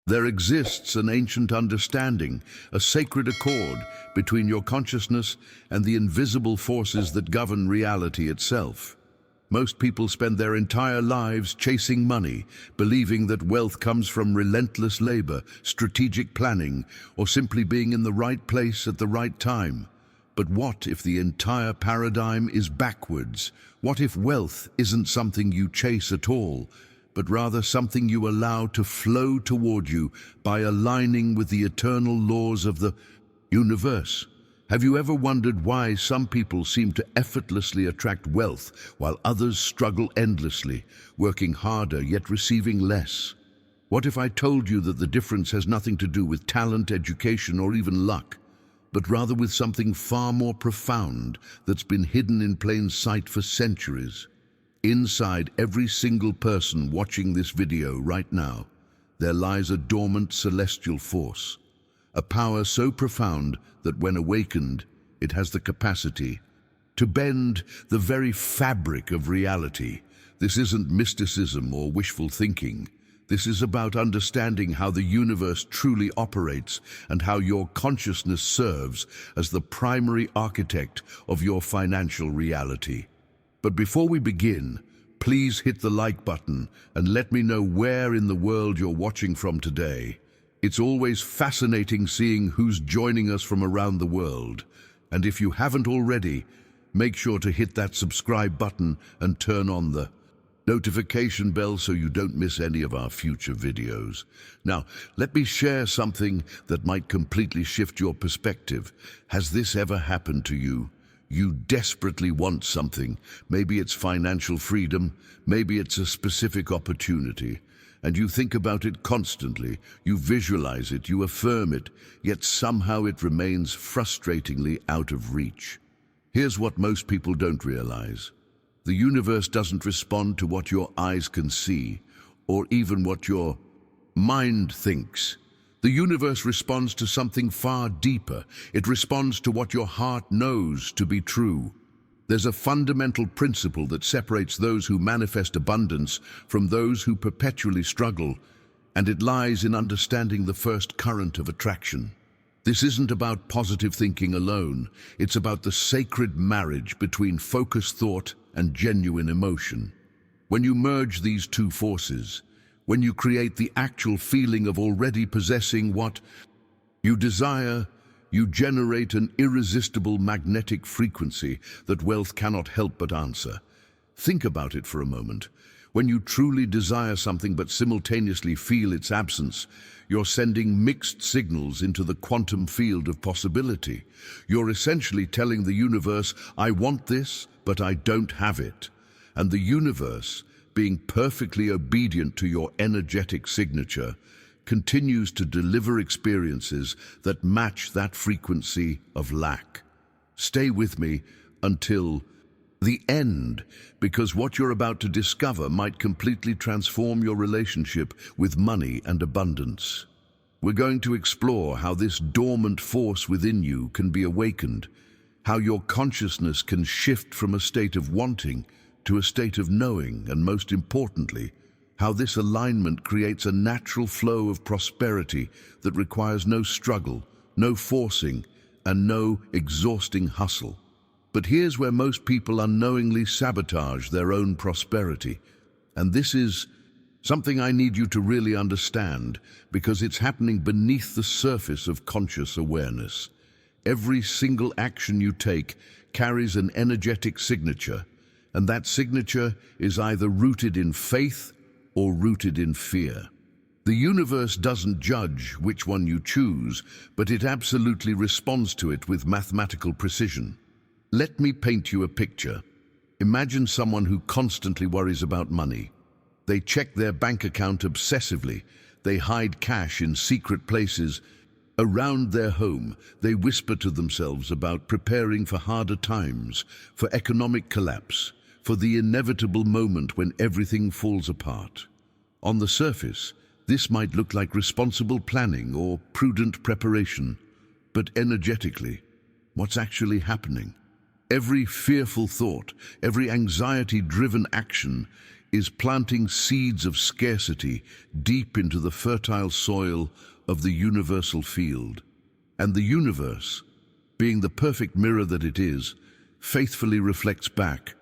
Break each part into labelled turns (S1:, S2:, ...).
S1: There exists an ancient understanding, a sacred accord between your consciousness and the invisible forces that govern reality itself. Most people spend their entire lives chasing money, believing that wealth comes from relentless labor, strategic planning, or simply being in the right place at the right time. But what if the entire paradigm is backwards? What if wealth isn't something you chase at all, but rather something you allow to flow toward you by aligning with the eternal laws of the universe? Have you ever wondered why some people seem to effortlessly attract wealth while others struggle endlessly, working harder yet receiving less? What if I told you that the difference has nothing to do with talent, education, or even luck, but rather with something far more profound that's been hidden in plain sight for centuries? Inside every single person watching this video right now, there lies a dormant celestial force, a power so profound that when awakened, it has the capacity to bend the very fabric of reality. This isn't mysticism or wishful thinking. This is about understanding how the universe truly operates and how your consciousness serves as the primary architect of your financial reality. But before we begin, please hit the like button and let me know where in the world you're watching from today. It's always fascinating seeing who's joining us from around the world. And if you haven't already, make sure to hit that subscribe button and turn on the notification bell so you don't miss any of our future videos. Now, let me share something that might completely shift your perspective. Has this ever happened to you? You desperately want something. Maybe it's financial freedom, maybe it's a specific opportunity. And you think about it constantly, you visualize it, you affirm it, yet somehow it remains frustratingly out of reach. Here's what most people don't realize. The universe doesn't respond to what your eyes can see, or even what your mind thinks. The universe responds to something far deeper. It responds to what your heart knows to be true. There's a fundamental principle that separates those who manifest abundance from those who perpetually struggle, and it lies in understanding the first current of attraction. This isn't about positive thinking alone. It's about the sacred marriage between focused thought and genuine emotion. When you merge these two forces, when you create the actual feeling of already possessing what you desire, you generate an irresistible magnetic frequency that wealth cannot help but answer. Think about it for a moment. When you truly desire something but simultaneously feel its absence, you're sending mixed signals into the quantum field of possibility. You're essentially telling the universe, I want this, but I don't have it. And the universe, being perfectly obedient to your energetic signature, continues to deliver experiences that match that frequency of lack. Stay with me until the end, because what you're about to discover might completely transform your relationship with money and abundance. We're going to explore how this dormant force within you can be awakened, how your consciousness can shift from a state of wanting to a state of knowing, and most importantly, how this alignment creates a natural flow of prosperity that requires no struggle, no forcing, and no exhausting hustle. But here's where most people unknowingly sabotage their own prosperity. And this is something I need you to really understand, because it's happening beneath the surface of conscious awareness. Every single action you take carries an energetic signature, and that signature is either rooted in faith or rooted in fear. The universe doesn't judge which one you choose, but it absolutely responds to it with mathematical precision. Let me paint you a picture. Imagine someone who constantly worries about money. They check their bank account obsessively. They hide cash in secret places around their home. They whisper to themselves about preparing for harder times, for economic collapse, for the inevitable moment when everything falls apart. On the surface, this might look like responsible planning or prudent preparation, but energetically, what's actually happening? Every fearful thought, every anxiety-driven action is planting seeds of scarcity deep into the fertile soil of the universal field. And the universe, being the perfect mirror that it is, faithfully reflects back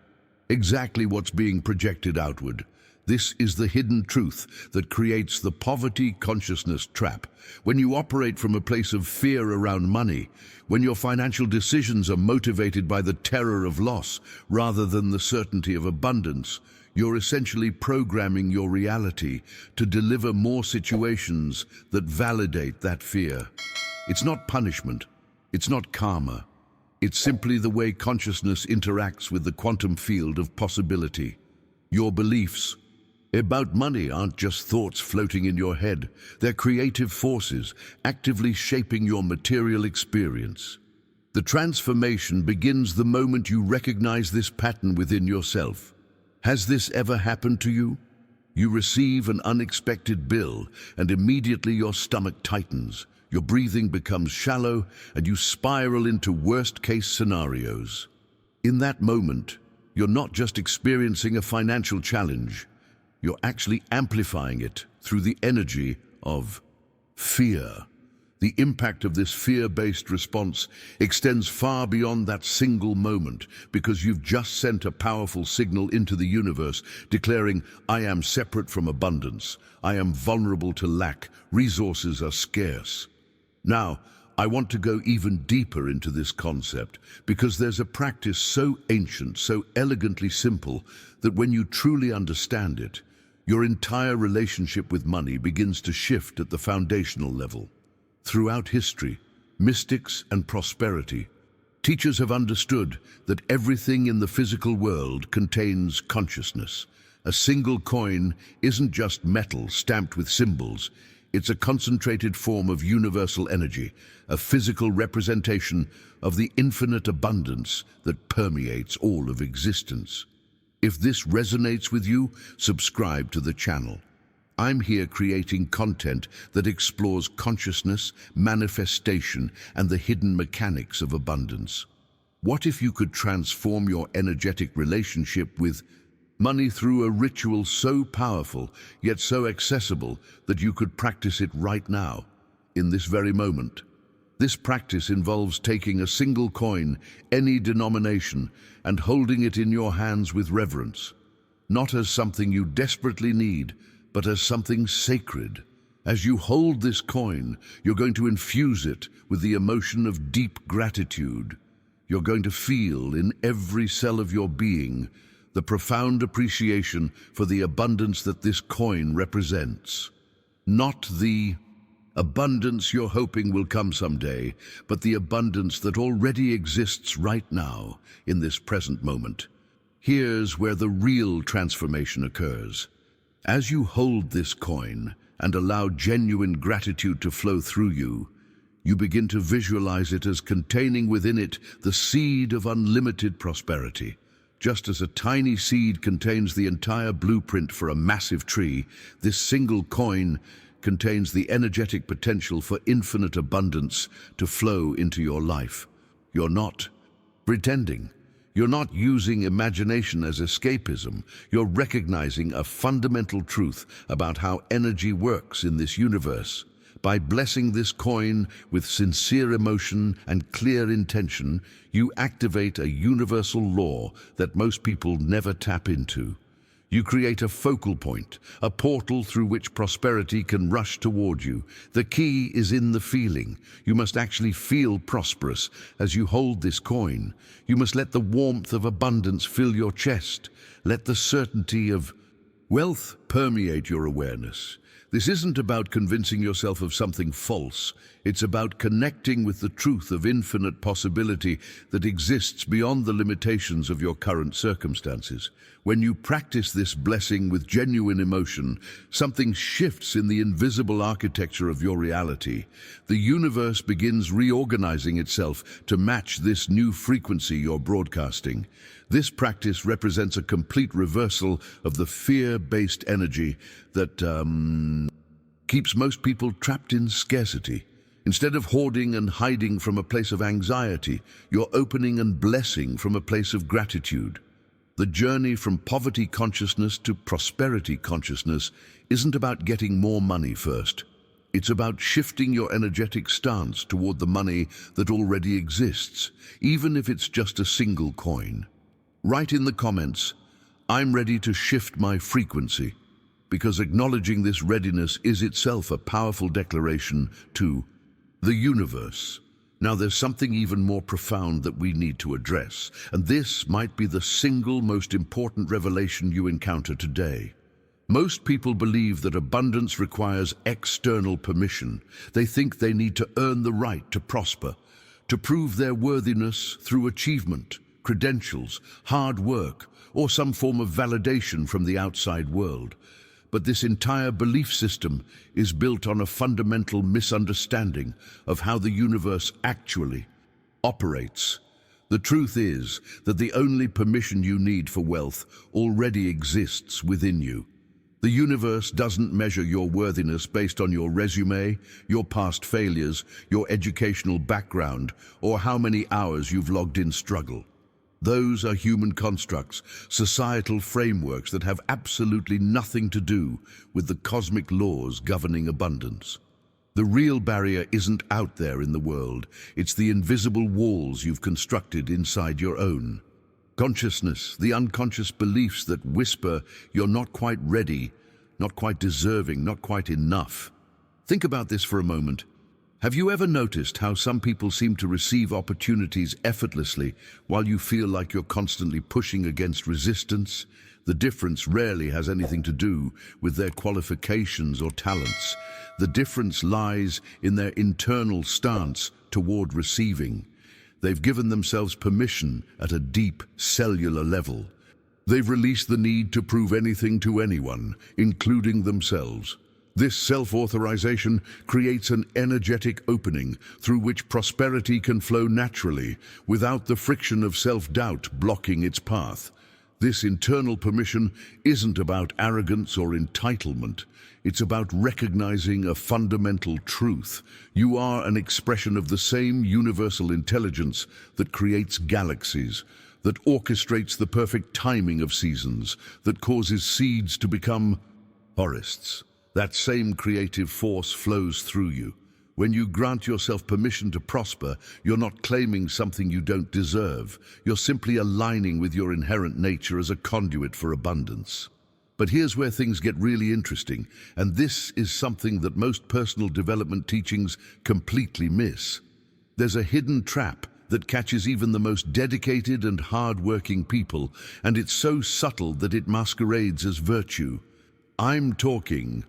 S1: exactly what's being projected outward. This is the hidden truth that creates the poverty consciousness trap. When you operate from a place of fear around money, when your financial decisions are motivated by the terror of loss rather than the certainty of abundance, you're essentially programming your reality to deliver more situations that validate that fear. It's not punishment, it's not karma. It's simply the way consciousness interacts with the quantum field of possibility. Your beliefs about money aren't just thoughts floating in your head. They're creative forces actively shaping your material experience. The transformation begins the moment you recognize this pattern within yourself. Has this ever happened to you? You receive an unexpected bill and immediately your stomach tightens. Your breathing becomes shallow and you spiral into worst-case scenarios. In that moment, you're not just experiencing a financial challenge, you're actually amplifying it through the energy of fear. The impact of this fear-based response extends far beyond that single moment because you've just sent a powerful signal into the universe declaring, "I am separate from abundance. I am vulnerable to lack. Resources are scarce." Now, I want to go even deeper into this concept because there's a practice so ancient, so elegantly simple, that when you truly understand it, your entire relationship with money begins to shift at the foundational level. Throughout history, mystics and prosperity, teachers have understood that everything in the physical world contains consciousness. A single coin isn't just metal stamped with symbols. It's a concentrated form of universal energy, a physical representation of the infinite abundance that permeates all of existence. If this resonates with you, subscribe to the channel. I'm here creating content that explores consciousness, manifestation, and the hidden mechanics of abundance. What if you could transform your energetic relationship with money through a ritual so powerful, yet so accessible, that you could practice it right now, in this very moment? This practice involves taking a single coin, any denomination, and holding it in your hands with reverence, not as something you desperately need, but as something sacred. As you hold this coin, you're going to infuse it with the emotion of deep gratitude. You're going to feel in every cell of your being the profound appreciation for the abundance that this coin represents. Not the abundance you're hoping will come someday, but the abundance that already exists right now, in this present moment. Here's where the real transformation occurs. As you hold this coin and allow genuine gratitude to flow through you, you begin to visualize it as containing within it the seed of unlimited prosperity. Just as a tiny seed contains the entire blueprint for a massive tree, this single coin contains the energetic potential for infinite abundance to flow into your life. You're not pretending. You're not using imagination as escapism. You're recognizing a fundamental truth about how energy works in this universe. By blessing this coin with sincere emotion and clear intention, you activate a universal law that most people never tap into. You create a focal point, a portal through which prosperity can rush toward you. The key is in the feeling. You must actually feel prosperous as you hold this coin. You must let the warmth of abundance fill your chest. Let the certainty of wealth permeate your awareness. This isn't about convincing yourself of something false. It's about connecting with the truth of infinite possibility that exists beyond the limitations of your current circumstances. When you practice this blessing with genuine emotion, something shifts in the invisible architecture of your reality. The universe begins reorganizing itself to match this new frequency you're broadcasting. This practice represents a complete reversal of the fear-based energy that keeps most people trapped in scarcity. Instead of hoarding and hiding from a place of anxiety, you're opening and blessing from a place of gratitude. The journey from poverty consciousness to prosperity consciousness isn't about getting more money first. It's about shifting your energetic stance toward the money that already exists, even if it's just a single coin. Write in the comments, "I'm ready to shift my frequency," because acknowledging this readiness is itself a powerful declaration to the universe. Now there's something even more profound that we need to address, and this might be the single most important revelation you encounter today. Most people believe that abundance requires external permission. They think they need to earn the right to prosper, to prove their worthiness through achievement, credentials, hard work, or some form of validation from the outside world. But this entire belief system is built on a fundamental misunderstanding of how the universe actually operates. The truth is that the only permission you need for wealth already exists within you. The universe doesn't measure your worthiness based on your resume, your past failures, your educational background, or how many hours you've logged in struggle. Those are human constructs, societal frameworks that have absolutely nothing to do with the cosmic laws governing abundance. The real barrier isn't out there in the world. It's the invisible walls you've constructed inside your own consciousness, the unconscious beliefs that whisper you're not quite ready, not quite deserving, not quite enough. Think about this for a moment. Have you ever noticed how some people seem to receive opportunities effortlessly while you feel like you're constantly pushing against resistance? The difference rarely has anything to do with their qualifications or talents. The difference lies in their internal stance toward receiving. They've given themselves permission at a deep cellular level. They've released the need to prove anything to anyone, including themselves. This self-authorization creates an energetic opening through which prosperity can flow naturally, without the friction of self-doubt blocking its path. This internal permission isn't about arrogance or entitlement. It's about recognizing a fundamental truth. You are an expression of the same universal intelligence that creates galaxies, that orchestrates the perfect timing of seasons, that causes seeds to become forests. That same creative force flows through you. When you grant yourself permission to prosper, you're not claiming something you don't deserve. You're simply aligning with your inherent nature as a conduit for abundance. But here's where things get really interesting, and this is something that most personal development teachings completely miss. There's a hidden trap that catches even the most dedicated and hard-working people, and it's so subtle that it masquerades as virtue. I'm talking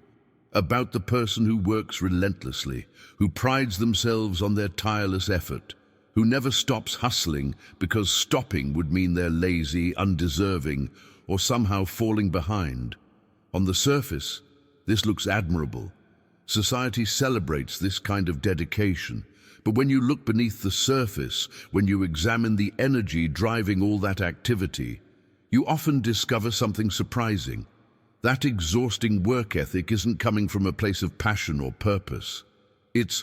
S1: about the person who works relentlessly, who prides themselves on their tireless effort, who never stops hustling because stopping would mean they're lazy, undeserving, or somehow falling behind. On the surface, this looks admirable. Society celebrates this kind of dedication, but when you look beneath the surface, when you examine the energy driving all that activity, you often discover something surprising. That exhausting work ethic isn't coming from a place of passion or purpose. It's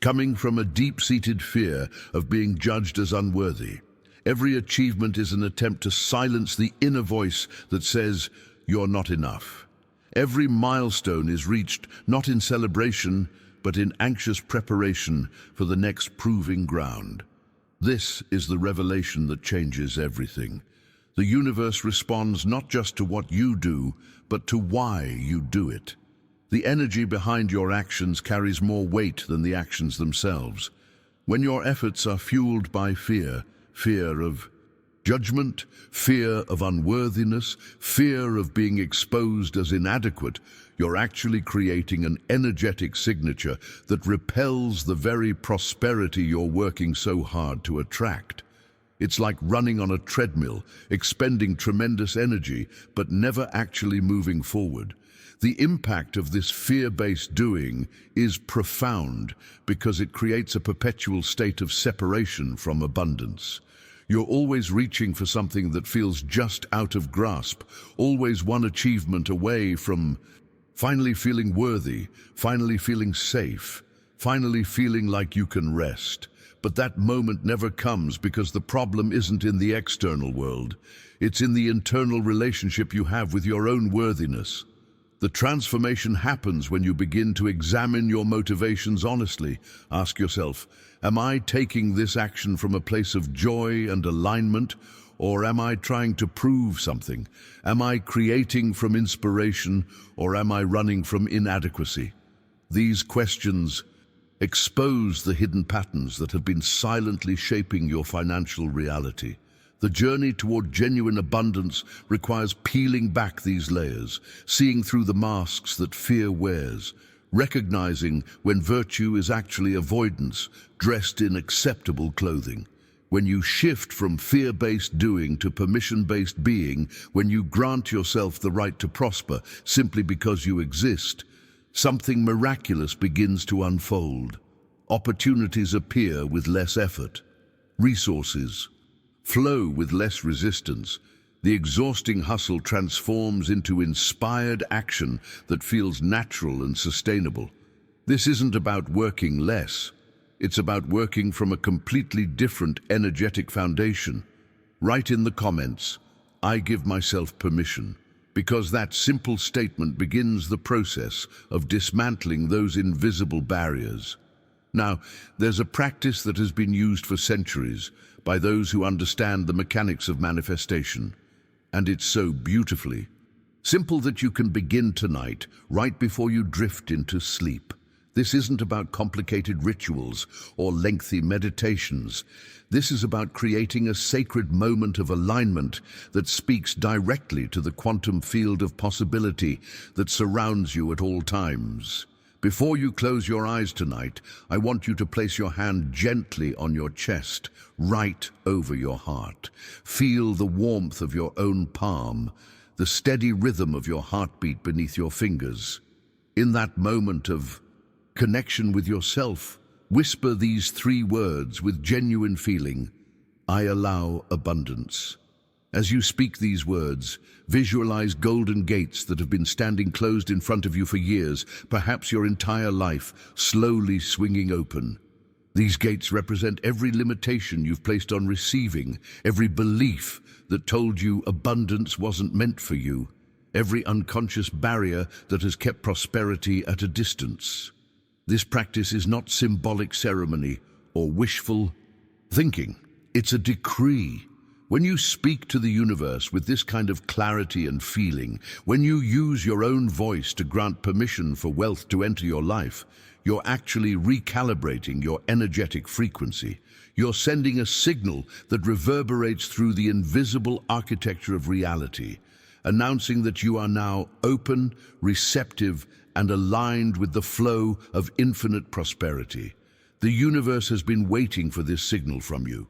S1: coming from a deep-seated fear of being judged as unworthy. Every achievement is an attempt to silence the inner voice that says, "You're not enough." Every milestone is reached not in celebration, but in anxious preparation for the next proving ground. This is the revelation that changes everything. The universe responds not just to what you do, but to why you do it. The energy behind your actions carries more weight than the actions themselves. When your efforts are fueled by fear, fear of judgment, fear of unworthiness, fear of being exposed as inadequate, you're actually creating an energetic signature that repels the very prosperity you're working so hard to attract. It's like running on a treadmill, expending tremendous energy, but never actually moving forward. The impact of this fear-based doing is profound because it creates a perpetual state of separation from abundance. You're always reaching for something that feels just out of grasp, always one achievement away from finally feeling worthy, finally feeling safe, finally feeling like you can rest. But that moment never comes because the problem isn't in the external world. It's in the internal relationship you have with your own worthiness. The transformation happens when you begin to examine your motivations honestly. Ask yourself, am I taking this action from a place of joy and alignment, or am I trying to prove something? Am I creating from inspiration, or am I running from inadequacy? These questions expose the hidden patterns that have been silently shaping your financial reality. The journey toward genuine abundance requires peeling back these layers, seeing through the masks that fear wears, recognizing when virtue is actually avoidance, dressed in acceptable clothing. When you shift from fear-based doing to permission-based being, when you grant yourself the right to prosper simply because you exist, something miraculous begins to unfold. Opportunities appear with less effort. Resources flow with less resistance. The exhausting hustle transforms into inspired action that feels natural and sustainable. This isn't about working less. It's about working from a completely different energetic foundation. Write in the comments, "I give myself permission," because that simple statement begins the process of dismantling those invisible barriers. Now, there's a practice that has been used for centuries by those who understand the mechanics of manifestation, and it's so beautifully simple that you can begin tonight, right before you drift into sleep. This isn't about complicated rituals or lengthy meditations. This is about creating a sacred moment of alignment that speaks directly to the quantum field of possibility that surrounds you at all times. Before you close your eyes tonight, I want you to place your hand gently on your chest, right over your heart. Feel the warmth of your own palm, the steady rhythm of your heartbeat beneath your fingers. In that moment of connection with yourself, whisper these 3 words with genuine feeling: I allow abundance. As you speak these words, visualize golden gates that have been standing closed in front of you for years, perhaps your entire life, slowly swinging open. These gates represent every limitation you've placed on receiving, every belief that told you abundance wasn't meant for you, every unconscious barrier that has kept prosperity at a distance. This practice is not symbolic ceremony or wishful thinking. It's a decree. When you speak to the universe with this kind of clarity and feeling, when you use your own voice to grant permission for wealth to enter your life, you're actually recalibrating your energetic frequency. You're sending a signal that reverberates through the invisible architecture of reality, announcing that you are now open, receptive, and aligned with the flow of infinite prosperity. The universe has been waiting for this signal from you.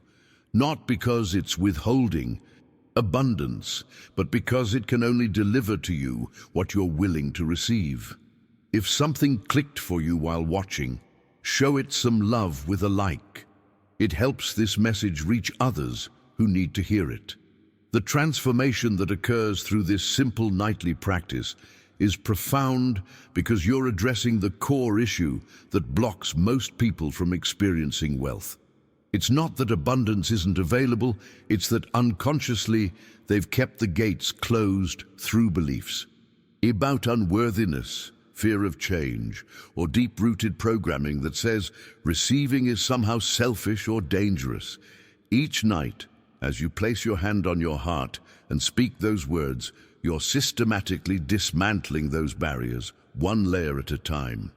S1: Not because it's withholding abundance, but because it can only deliver to you what you're willing to receive. If something clicked for you while watching, show it some love with a like. It helps this message reach others who need to hear it. The transformation that occurs through this simple nightly practice is profound because you're addressing the core issue that blocks most people from experiencing wealth. It's not that abundance isn't available, it's that unconsciously they've kept the gates closed through beliefs about unworthiness, fear of change, or deep-rooted programming that says receiving is somehow selfish or dangerous. Each night, as you place your hand on your heart and speak those words, you're systematically dismantling those barriers, one layer at a time.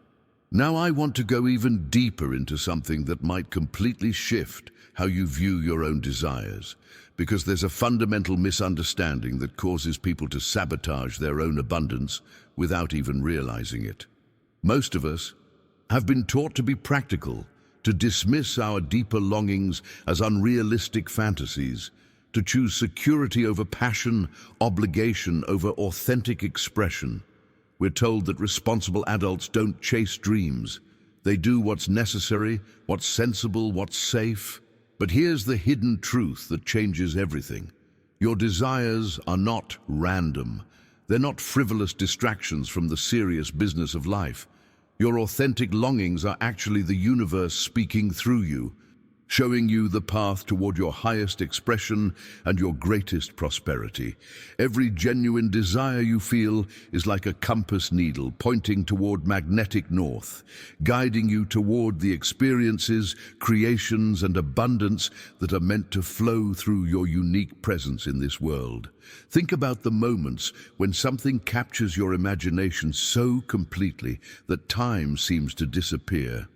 S1: Now I want to go even deeper into something that might completely shift how you view your own desires, because there's a fundamental misunderstanding that causes people to sabotage their own abundance without even realizing it. Most of us have been taught to be practical, to dismiss our deeper longings as unrealistic fantasies, to choose security over passion, obligation over authentic expression. We're told that responsible adults don't chase dreams. They do what's necessary, what's sensible, what's safe. But here's the hidden truth that changes everything. Your desires are not random. They're not frivolous distractions from the serious business of life. Your authentic longings are actually the universe speaking through you, showing you the path toward your highest expression and your greatest prosperity. Every genuine desire you feel is like a compass needle pointing toward magnetic north, guiding you toward the experiences, creations, and abundance that are meant to flow through your unique presence in this world. Think about the moments when something captures your imagination so completely that time seems to disappear.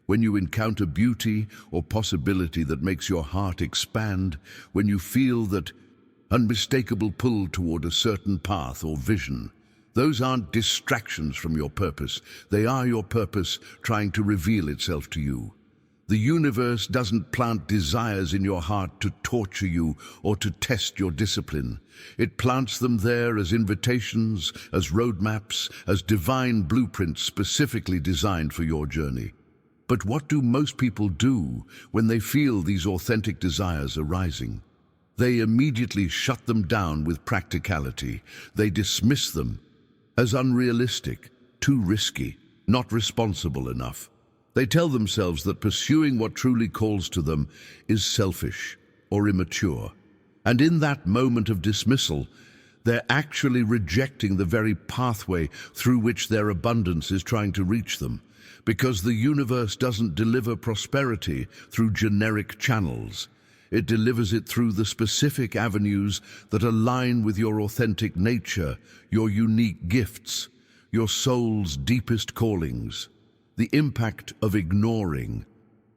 S1: When you encounter beauty or possibility that makes your heart expand, when you feel that unmistakable pull toward a certain path or vision. Those aren't distractions from your purpose. They are your purpose trying to reveal itself to you. The universe doesn't plant desires in your heart to torture you or to test your discipline. It plants them there as invitations, as roadmaps, as divine blueprints specifically designed for your journey. But what do most people do when they feel these authentic desires arising? They immediately shut them down with practicality. They dismiss them as unrealistic, too risky, not responsible enough. They tell themselves that pursuing what truly calls to them is selfish or immature. And in that moment of dismissal, they're actually rejecting the very pathway through which their abundance is trying to reach them. Because the universe doesn't deliver prosperity through generic channels. It delivers it through the specific avenues that align with your authentic nature, your unique gifts, your soul's deepest callings. The impact of ignoring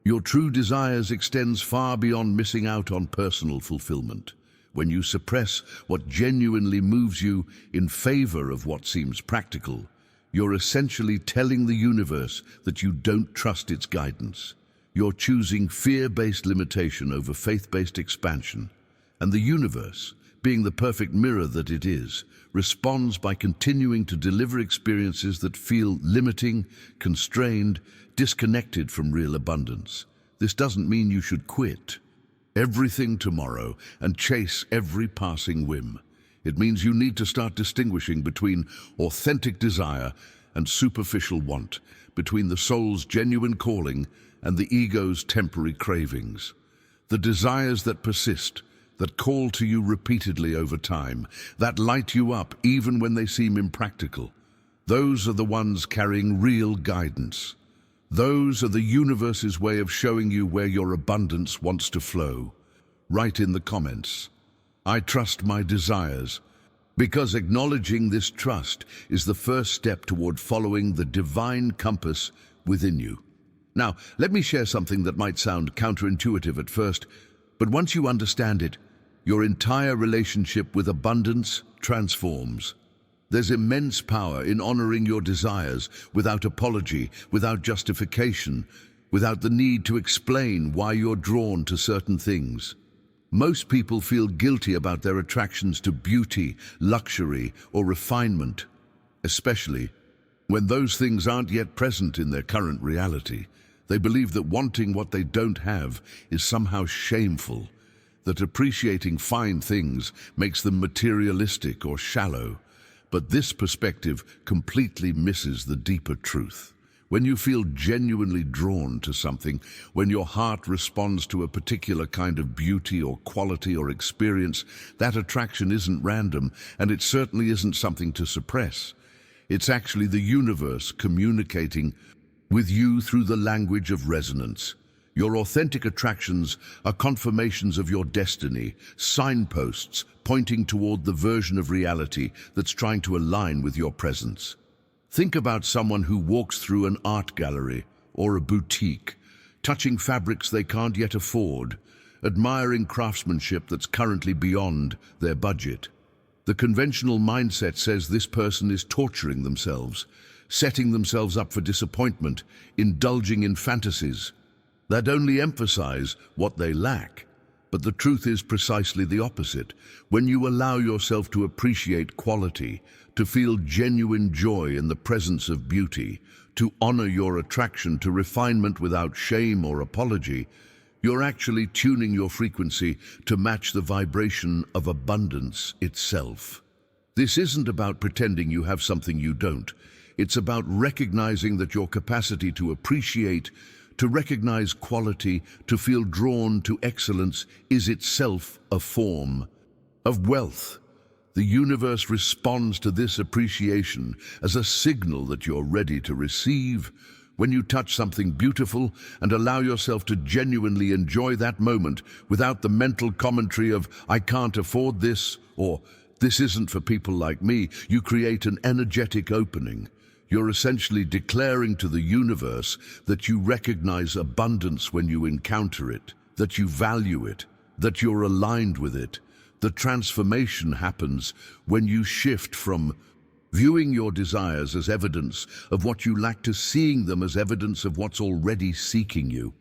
S1: your true desires extends far beyond missing out on personal fulfillment. When you suppress what genuinely moves you in favor of what seems practical, you're essentially telling the universe that you don't trust its guidance. You're choosing fear-based limitation over faith-based expansion. And the universe, being the perfect mirror that it is, responds by continuing to deliver experiences that feel limiting, constrained, disconnected from real abundance. This doesn't mean you should quit everything tomorrow and chase every passing whim. It means you need to start distinguishing between authentic desire and superficial want, between the soul's genuine calling and the ego's temporary cravings. The desires that persist, that call to you repeatedly over time, that light you up even when they seem impractical, those are the ones carrying real guidance. Those are the universe's way of showing you where your abundance wants to flow. Write in the comments, "I trust my desires," because acknowledging this trust is the first step toward following the divine compass within you. Now, let me share something that might sound counterintuitive at first, but once you understand it, your entire relationship with abundance transforms. There's immense power in honoring your desires without apology, without justification, without the need to explain why you're drawn to certain things. Most people feel guilty about their attractions to beauty, luxury, or refinement, especially when those things aren't yet present in their current reality. They believe that wanting what they don't have is somehow shameful, that appreciating fine things makes them materialistic or shallow. But this perspective completely misses the deeper truth. When you feel genuinely drawn to something, when your heart responds to a particular kind of beauty or quality or experience, that attraction isn't random, and it certainly isn't something to suppress. It's actually the universe communicating with you through the language of resonance. Your authentic attractions are confirmations of your destiny, signposts pointing toward the version of reality that's trying to align with your presence. Think about someone who walks through an art gallery or a boutique, touching fabrics they can't yet afford, admiring craftsmanship that's currently beyond their budget. The conventional mindset says this person is torturing themselves, setting themselves up for disappointment, indulging in fantasies that only emphasize what they lack. But the truth is precisely the opposite. When you allow yourself to appreciate quality, to feel genuine joy in the presence of beauty, to honor your attraction to refinement without shame or apology, you're actually tuning your frequency to match the vibration of abundance itself. This isn't about pretending you have something you don't. It's about recognizing that your capacity to appreciate, To recognize quality, to feel drawn to excellence, is itself a form of wealth. The universe responds to this appreciation as a signal that you're ready to receive. When you touch something beautiful and allow yourself to genuinely enjoy that moment without the mental commentary of, "I can't afford this," or "This isn't for people like me," you create an energetic opening. You're essentially declaring to the universe that you recognize abundance when you encounter it, that you value it, that you're aligned with it. The transformation happens when you shift from viewing your desires as evidence of what you lack to seeing them as evidence of what's already seeking you.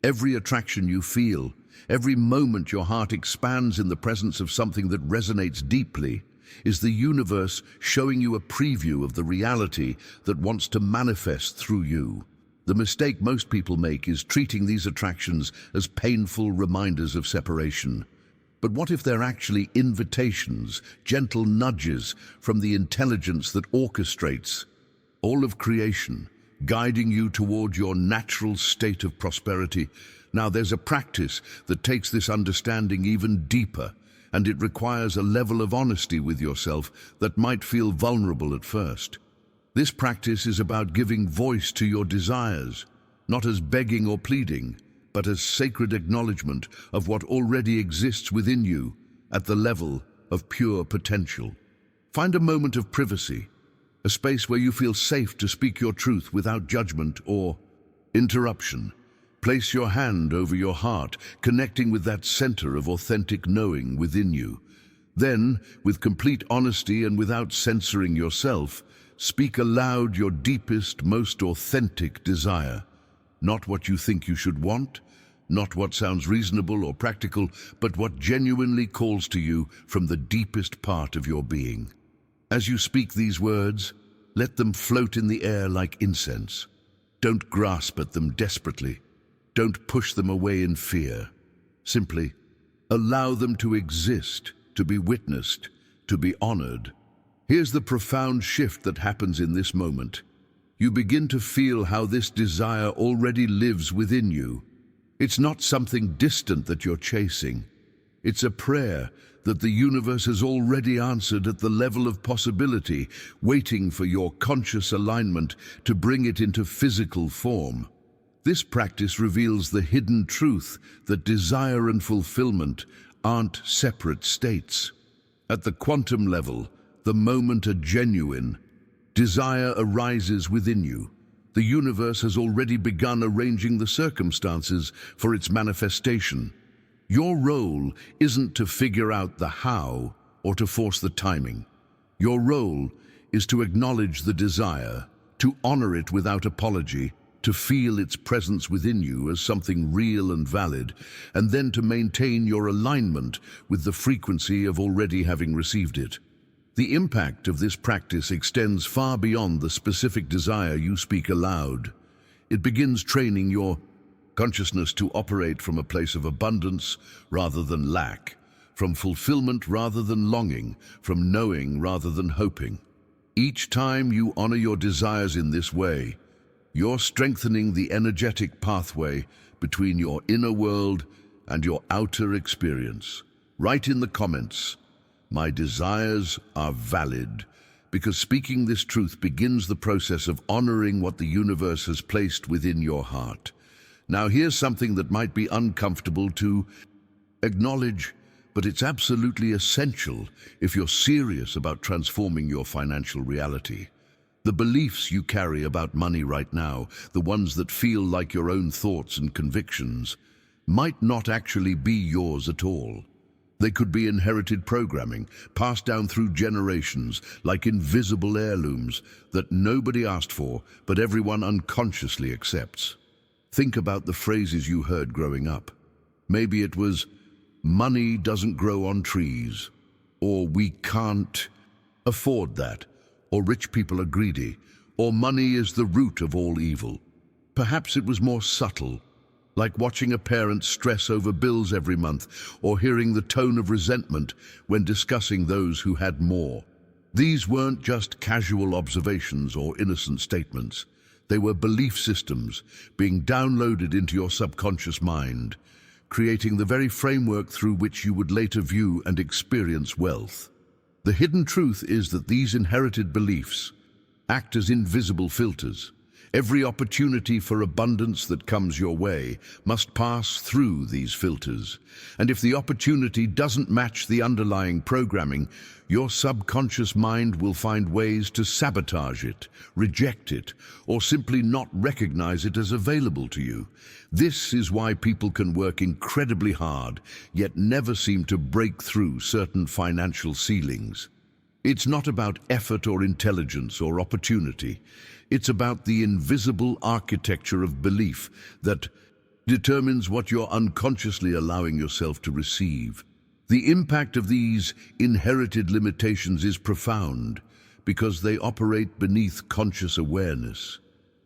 S1: Every attraction you feel, every moment your heart expands in the presence of something that resonates deeply, is the universe showing you a preview of the reality that wants to manifest through you. The mistake most people make is treating these attractions as painful reminders of separation. But what if they're actually invitations, gentle nudges from the intelligence that orchestrates all of creation, guiding you toward your natural state of prosperity? Now, there's a practice that takes this understanding even deeper, and it requires a level of honesty with yourself that might feel vulnerable at first. This practice is about giving voice to your desires, not as begging or pleading, but as sacred acknowledgement of what already exists within you at the level of pure potential. Find a moment of privacy, a space where you feel safe to speak your truth without judgment or interruption. Place your hand over your heart, connecting with that center of authentic knowing within you. Then, with complete honesty and without censoring yourself, speak aloud your deepest, most authentic desire. Not what you think you should want, not what sounds reasonable or practical, but what genuinely calls to you from the deepest part of your being. As you speak these words, let them float in the air like incense. Don't grasp at them desperately. Don't push them away in fear. Simply allow them to exist, to be witnessed, to be honored. Here's the profound shift that happens in this moment. You begin to feel how this desire already lives within you. It's not something distant that you're chasing. It's a prayer that the universe has already answered at the level of possibility, waiting for your conscious alignment to bring it into physical form. This practice reveals the hidden truth that desire and fulfillment aren't separate states. At the quantum level, the moment a genuine desire arises within you, the universe has already begun arranging the circumstances for its manifestation. Your role isn't to figure out the how or to force the timing. Your role is to acknowledge the desire, to honor it without apology, to feel its presence within you as something real and valid, and then to maintain your alignment with the frequency of already having received it. The impact of this practice extends far beyond the specific desire you speak aloud. It begins training your consciousness to operate from a place of abundance rather than lack, from fulfillment rather than longing, from knowing rather than hoping. Each time you honor your desires in this way, you're strengthening the energetic pathway between your inner world and your outer experience. Write in the comments, "My desires are valid," because speaking this truth begins the process of honoring what the universe has placed within your heart. Now, here's something that might be uncomfortable to acknowledge, but it's absolutely essential if you're serious about transforming your financial reality. The beliefs you carry about money right now, the ones that feel like your own thoughts and convictions, might not actually be yours at all. They could be inherited programming, passed down through generations, like invisible heirlooms that nobody asked for, but everyone unconsciously accepts. Think about the phrases you heard growing up. Maybe it was, "Money doesn't grow on trees," or "We can't afford that," or "Rich people are greedy," or "Money is the root of all evil." Perhaps it was more subtle, like watching a parent stress over bills every month, or hearing the tone of resentment when discussing those who had more. These weren't just casual observations or innocent statements. They were belief systems being downloaded into your subconscious mind, creating the very framework through which you would later view and experience wealth. The hidden truth is that these inherited beliefs act as invisible filters. Every opportunity for abundance that comes your way must pass through these filters. And if the opportunity doesn't match the underlying programming, your subconscious mind will find ways to sabotage it, reject it, or simply not recognize it as available to you. This is why people can work incredibly hard, yet never seem to break through certain financial ceilings. It's not about effort or intelligence or opportunity. It's about the invisible architecture of belief that determines what you're unconsciously allowing yourself to receive. The impact of these inherited limitations is profound because they operate beneath conscious awareness.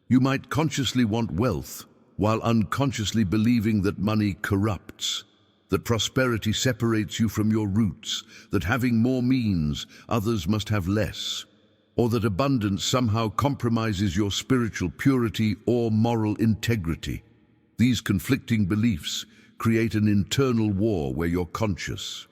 S1: You might consciously want wealth while unconsciously believing that money corrupts, that prosperity separates you from your roots, that having more means others must have less, or that abundance somehow compromises your spiritual purity or moral integrity. These conflicting beliefs create an internal war where your conscious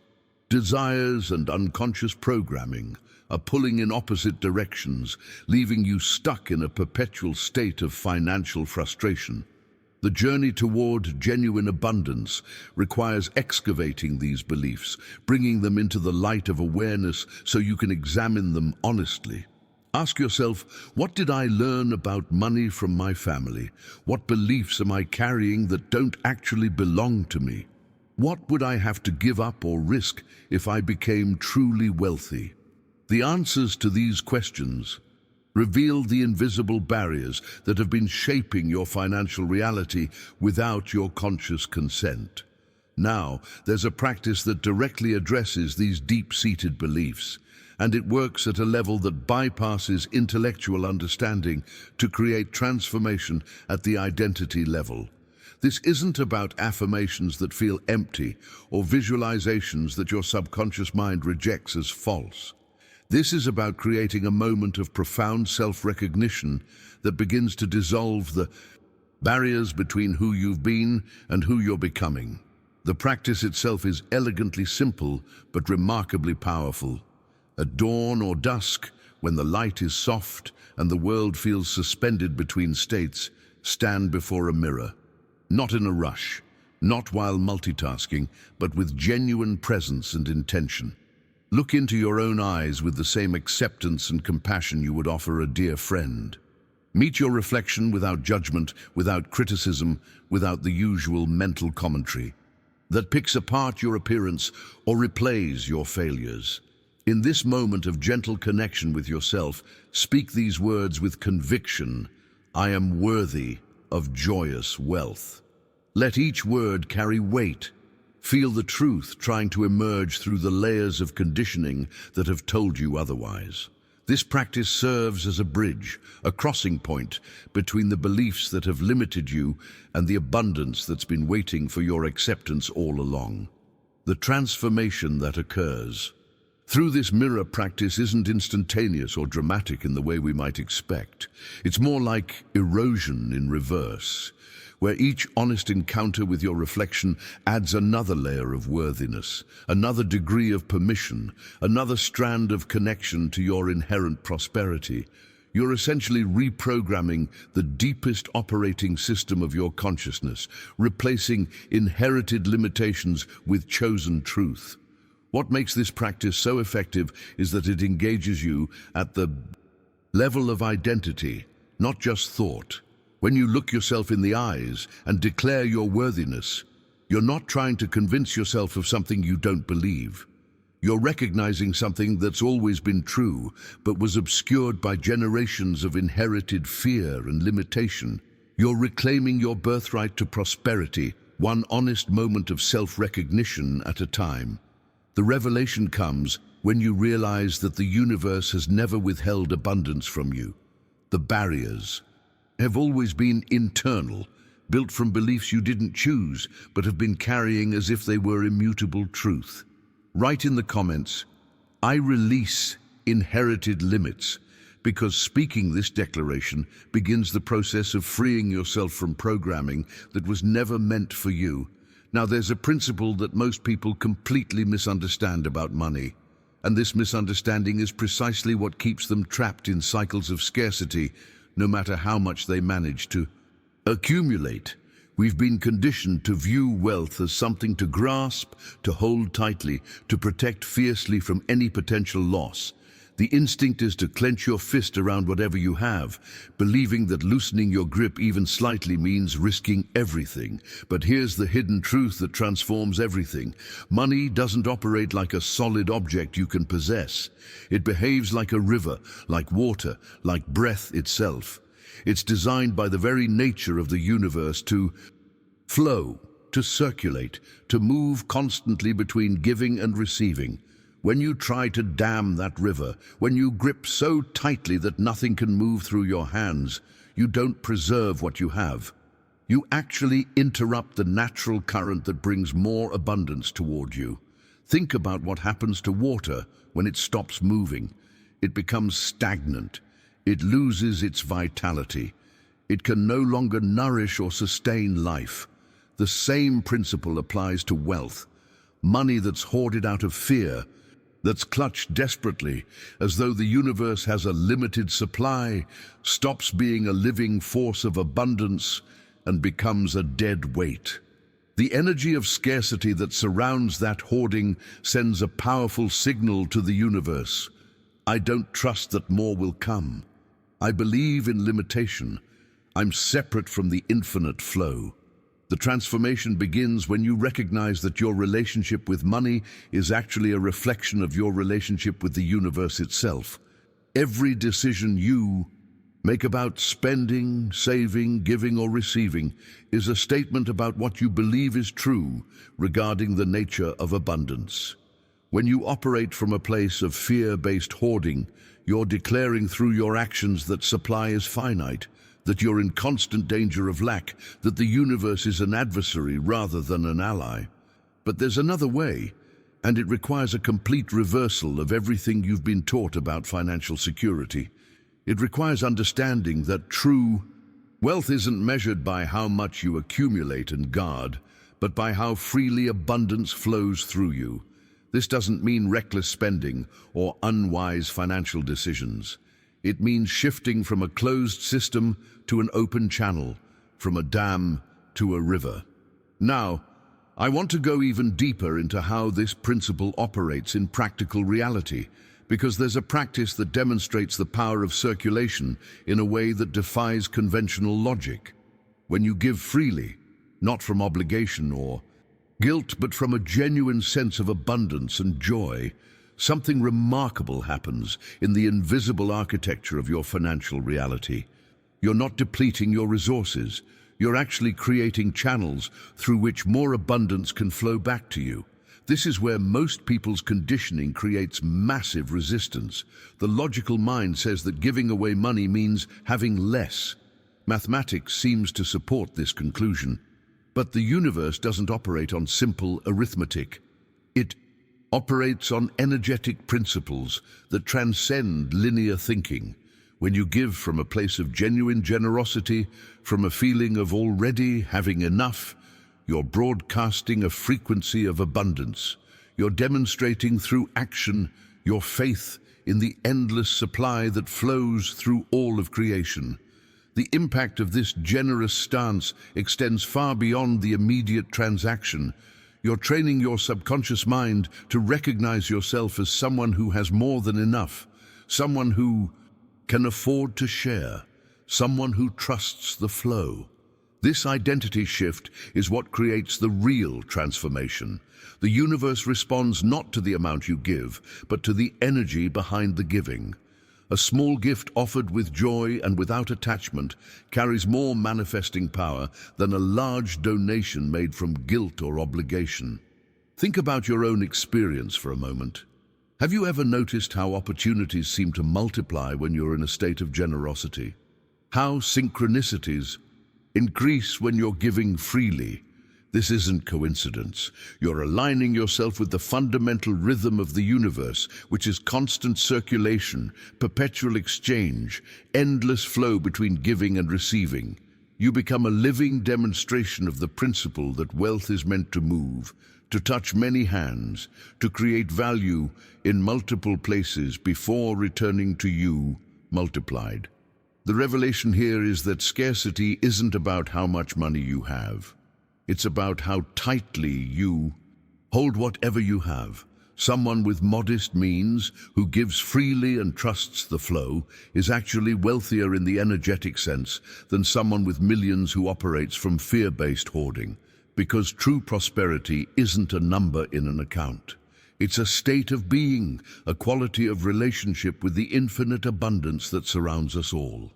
S1: desires and unconscious programming are pulling in opposite directions, leaving you stuck in a perpetual state of financial frustration. The journey toward genuine abundance requires excavating these beliefs, bringing them into the light of awareness so you can examine them honestly. Ask yourself, what did I learn about money from my family? What beliefs am I carrying that don't actually belong to me? What would I have to give up or risk if I became truly wealthy? The answers to these questions reveal the invisible barriers that have been shaping your financial reality without your conscious consent. Now, there's a practice that directly addresses these deep-seated beliefs, and it works at a level that bypasses intellectual understanding to create transformation at the identity level. This isn't about affirmations that feel empty or visualizations that your subconscious mind rejects as false. This is about creating a moment of profound self-recognition that begins to dissolve the barriers between who you've been and who you're becoming. The practice itself is elegantly simple but remarkably powerful. At dawn or dusk, when the light is soft and the world feels suspended between states, stand before a mirror. Not in a rush, not while multitasking, but with genuine presence and intention. Look into your own eyes with the same acceptance and compassion you would offer a dear friend. Meet your reflection without judgment, without criticism, without the usual mental commentary that picks apart your appearance or replays your failures. In this moment of gentle connection with yourself, speak these words with conviction: I am worthy of joyous wealth. Let each word carry weight. Feel the truth trying to emerge through the layers of conditioning that have told you otherwise. This practice serves as a bridge, a crossing point between the beliefs that have limited you and the abundance that's been waiting for your acceptance all along. The transformation that occurs through this mirror practice isn't instantaneous or dramatic in the way we might expect. It's more like erosion in reverse, where each honest encounter with your reflection adds another layer of worthiness, another degree of permission, another strand of connection to your inherent prosperity. You're essentially reprogramming the deepest operating system of your consciousness, replacing inherited limitations with chosen truth. What makes this practice so effective is that it engages you at the level of identity, not just thought. When you look yourself in the eyes and declare your worthiness, you're not trying to convince yourself of something you don't believe. You're recognizing something that's always been true, but was obscured by generations of inherited fear and limitation. You're reclaiming your birthright to prosperity, one honest moment of self-recognition at a time. The revelation comes when you realize that the universe has never withheld abundance from you. The barriers have always been internal, built from beliefs you didn't choose, but have been carrying as if they were immutable truth. Write in the comments, I release inherited limits, because speaking this declaration begins the process of freeing yourself from programming that was never meant for you. Now, there's a principle that most people completely misunderstand about money, and this misunderstanding is precisely what keeps them trapped in cycles of scarcity, no matter how much they manage to accumulate. We've been conditioned to view wealth as something to grasp, to hold tightly, to protect fiercely from any potential loss. The instinct is to clench your fist around whatever you have, believing that loosening your grip even slightly means risking everything. But here's the hidden truth that transforms everything. Money doesn't operate like a solid object you can possess. It behaves like a river, like water, like breath itself. It's designed by the very nature of the universe to flow, to circulate, to move constantly between giving and receiving. When you try to dam that river, when you grip so tightly that nothing can move through your hands, you don't preserve what you have. You actually interrupt the natural current that brings more abundance toward you. Think about what happens to water when it stops moving. It becomes stagnant. It loses its vitality. It can no longer nourish or sustain life. The same principle applies to wealth. Money that's hoarded out of fear, that's clutched desperately as though the universe has a limited supply, stops being a living force of abundance and becomes a dead weight. The energy of scarcity that surrounds that hoarding sends a powerful signal to the universe. I don't trust that more will come. I believe in limitation. I'm separate from the infinite flow. The transformation begins when you recognize that your relationship with money is actually a reflection of your relationship with the universe itself. Every decision you make about spending, saving, giving, or receiving is a statement about what you believe is true regarding the nature of abundance. When you operate from a place of fear-based hoarding, you're declaring through your actions that supply is finite, that you're in constant danger of lack, that the universe is an adversary rather than an ally. But there's another way, and it requires a complete reversal of everything you've been taught about financial security. It requires understanding that true wealth isn't measured by how much you accumulate and guard, but by how freely abundance flows through you. This doesn't mean reckless spending or unwise financial decisions. It means shifting from a closed system to an open channel, from a dam to a river. Now, I want to go even deeper into how this principle operates in practical reality, because there's a practice that demonstrates the power of circulation in a way that defies conventional logic. When you give freely, not from obligation or guilt, but from a genuine sense of abundance and joy, something remarkable happens in the invisible architecture of your financial reality. You're not depleting your resources. You're actually creating channels through which more abundance can flow back to you. This is where most people's conditioning creates massive resistance. The logical mind says that giving away money means having less. Mathematics seems to support this conclusion. But the universe doesn't operate on simple arithmetic. It operates on energetic principles that transcend linear thinking. When you give from a place of genuine generosity, from a feeling of already having enough, you're broadcasting a frequency of abundance. You're demonstrating through action your faith in the endless supply that flows through all of creation. The impact of this generous stance extends far beyond the immediate transaction. You're training your subconscious mind to recognize yourself as someone who has more than enough, someone who can afford to share, someone who trusts the flow. This identity shift is what creates the real transformation. The universe responds not to the amount you give, but to the energy behind the giving. A small gift offered with joy and without attachment carries more manifesting power than a large donation made from guilt or obligation. Think about your own experience for a moment. Have you ever noticed how opportunities seem to multiply when you're in a state of generosity? How synchronicities increase when you're giving freely? This isn't coincidence. You're aligning yourself with the fundamental rhythm of the universe, which is constant circulation, perpetual exchange, endless flow between giving and receiving. You become a living demonstration of the principle that wealth is meant to move, to touch many hands, to create value in multiple places before returning to you multiplied. The revelation here is that scarcity isn't about how much money you have. It's about how tightly you hold whatever you have. Someone with modest means, who gives freely and trusts the flow, is actually wealthier in the energetic sense than someone with millions who operates from fear-based hoarding. Because true prosperity isn't a number in an account. It's a state of being, a quality of relationship with the infinite abundance that surrounds us all.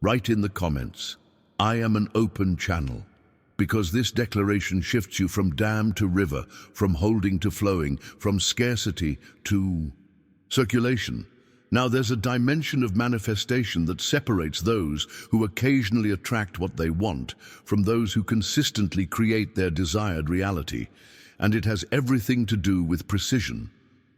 S1: Write in the comments, "I am an open channel." Because this declaration shifts you from dam to river, from holding to flowing, from scarcity to circulation. Now there's a dimension of manifestation that separates those who occasionally attract what they want from those who consistently create their desired reality, and it has everything to do with precision.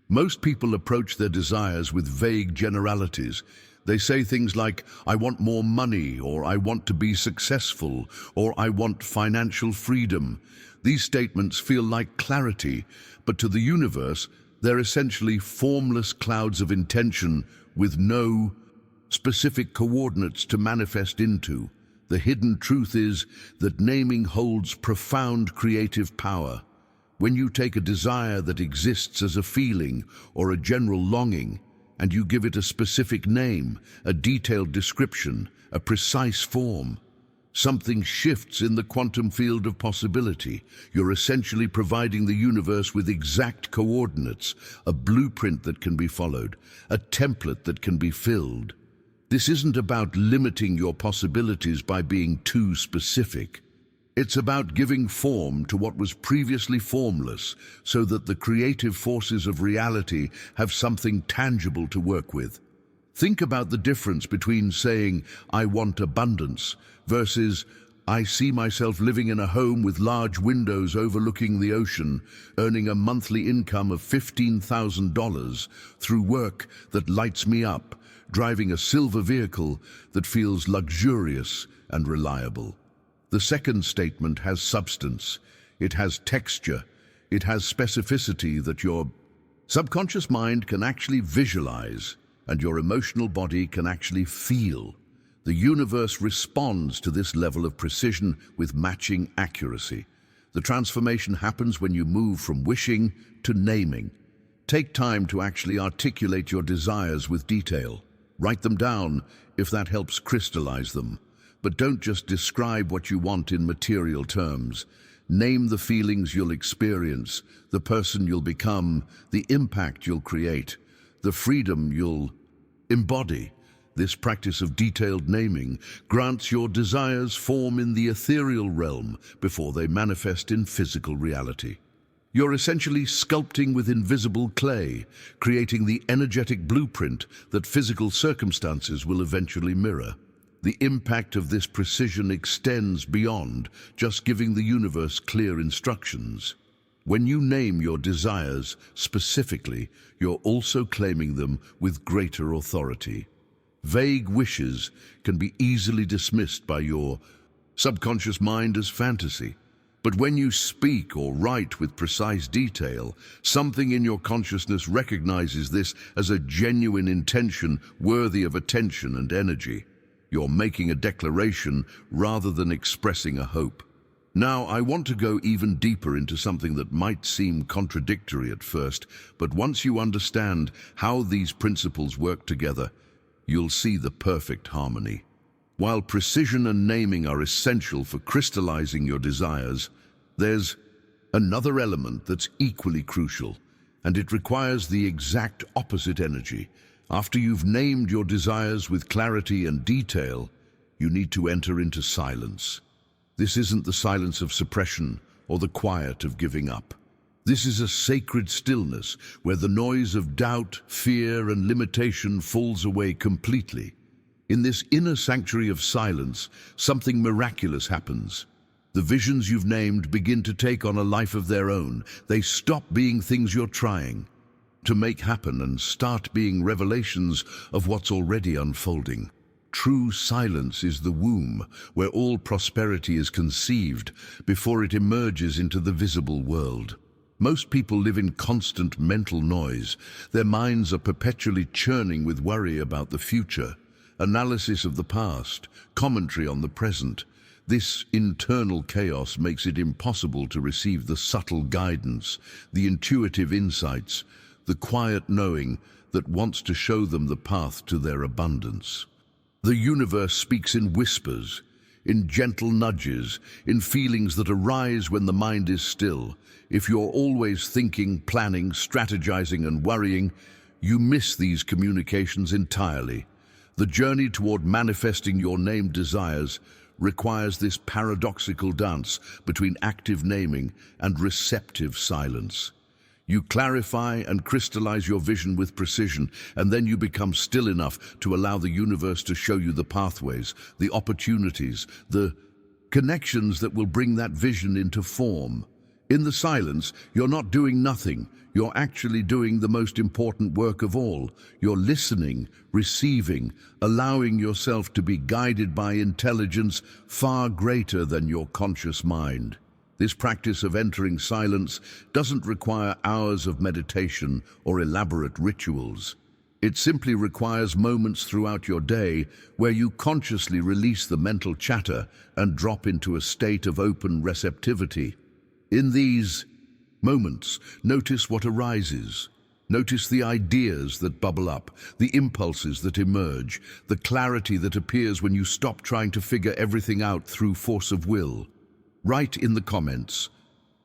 S1: Most people approach their desires with vague generalities. They say things like, "I want more money," or "I want to be successful," or "I want financial freedom." These statements feel like clarity, but to the universe, they're essentially formless clouds of intention with no specific coordinates to manifest into. The hidden truth is that naming holds profound creative power. When you take a desire that exists as a feeling or a general longing, and you give it a specific name, a detailed description, a precise form, something shifts in the quantum field of possibility. You're essentially providing the universe with exact coordinates, a blueprint that can be followed, a template that can be filled. This isn't about limiting your possibilities by being too specific. It's about giving form to what was previously formless, so that the creative forces of reality have something tangible to work with. Think about the difference between saying, "I want abundance," versus, "I see myself living in a home with large windows overlooking the ocean, earning a monthly income of $15,000 through work that lights me up, driving a silver vehicle that feels luxurious and reliable." The second statement has substance, it has texture, it has specificity that your subconscious mind can actually visualize and your emotional body can actually feel. The universe responds to this level of precision with matching accuracy. The transformation happens when you move from wishing to naming. Take time to actually articulate your desires with detail. Write them down if that helps crystallize them. But don't just describe what you want in material terms. Name the feelings you'll experience, the person you'll become, the impact you'll create, the freedom you'll embody. This practice of detailed naming grants your desires form in the ethereal realm before they manifest in physical reality. You're essentially sculpting with invisible clay, creating the energetic blueprint that physical circumstances will eventually mirror. The impact of this precision extends beyond just giving the universe clear instructions. When you name your desires specifically, you're also claiming them with greater authority. Vague wishes can be easily dismissed by your subconscious mind as fantasy. But when you speak or write with precise detail, something in your consciousness recognizes this as a genuine intention worthy of attention and energy. You're making a declaration rather than expressing a hope. Now, I want to go even deeper into something that might seem contradictory at first, but once you understand how these principles work together, you'll see the perfect harmony. While precision and naming are essential for crystallizing your desires, there's another element that's equally crucial, and it requires the exact opposite energy. After you've named your desires with clarity and detail, you need to enter into silence. This isn't the silence of suppression or the quiet of giving up. This is a sacred stillness where the noise of doubt, fear, and limitation falls away completely. In this inner sanctuary of silence, something miraculous happens. The visions you've named begin to take on a life of their own. They stop being things you're trying to make happen and start being revelations of what's already unfolding. True silence is the womb where all prosperity is conceived before it emerges into the visible world. Most people live in constant mental noise. Their minds are perpetually churning with worry about the future, analysis of the past, commentary on the present. This internal chaos makes it impossible to receive the subtle guidance, the intuitive insights, the quiet knowing that wants to show them the path to their abundance. The universe speaks in whispers, in gentle nudges, in feelings that arise when the mind is still. If you're always thinking, planning, strategizing, and worrying, you miss these communications entirely. The journey toward manifesting your named desires requires this paradoxical dance between active naming and receptive silence. You clarify and crystallize your vision with precision, and then you become still enough to allow the universe to show you the pathways, the opportunities, the connections that will bring that vision into form. In the silence, you're not doing nothing. You're actually doing the most important work of all. You're listening, receiving, allowing yourself to be guided by intelligence far greater than your conscious mind. This practice of entering silence doesn't require hours of meditation or elaborate rituals. It simply requires moments throughout your day where you consciously release the mental chatter and drop into a state of open receptivity. In these moments, notice what arises. Notice the ideas that bubble up, the impulses that emerge, the clarity that appears when you stop trying to figure everything out through force of will. Write in the comments,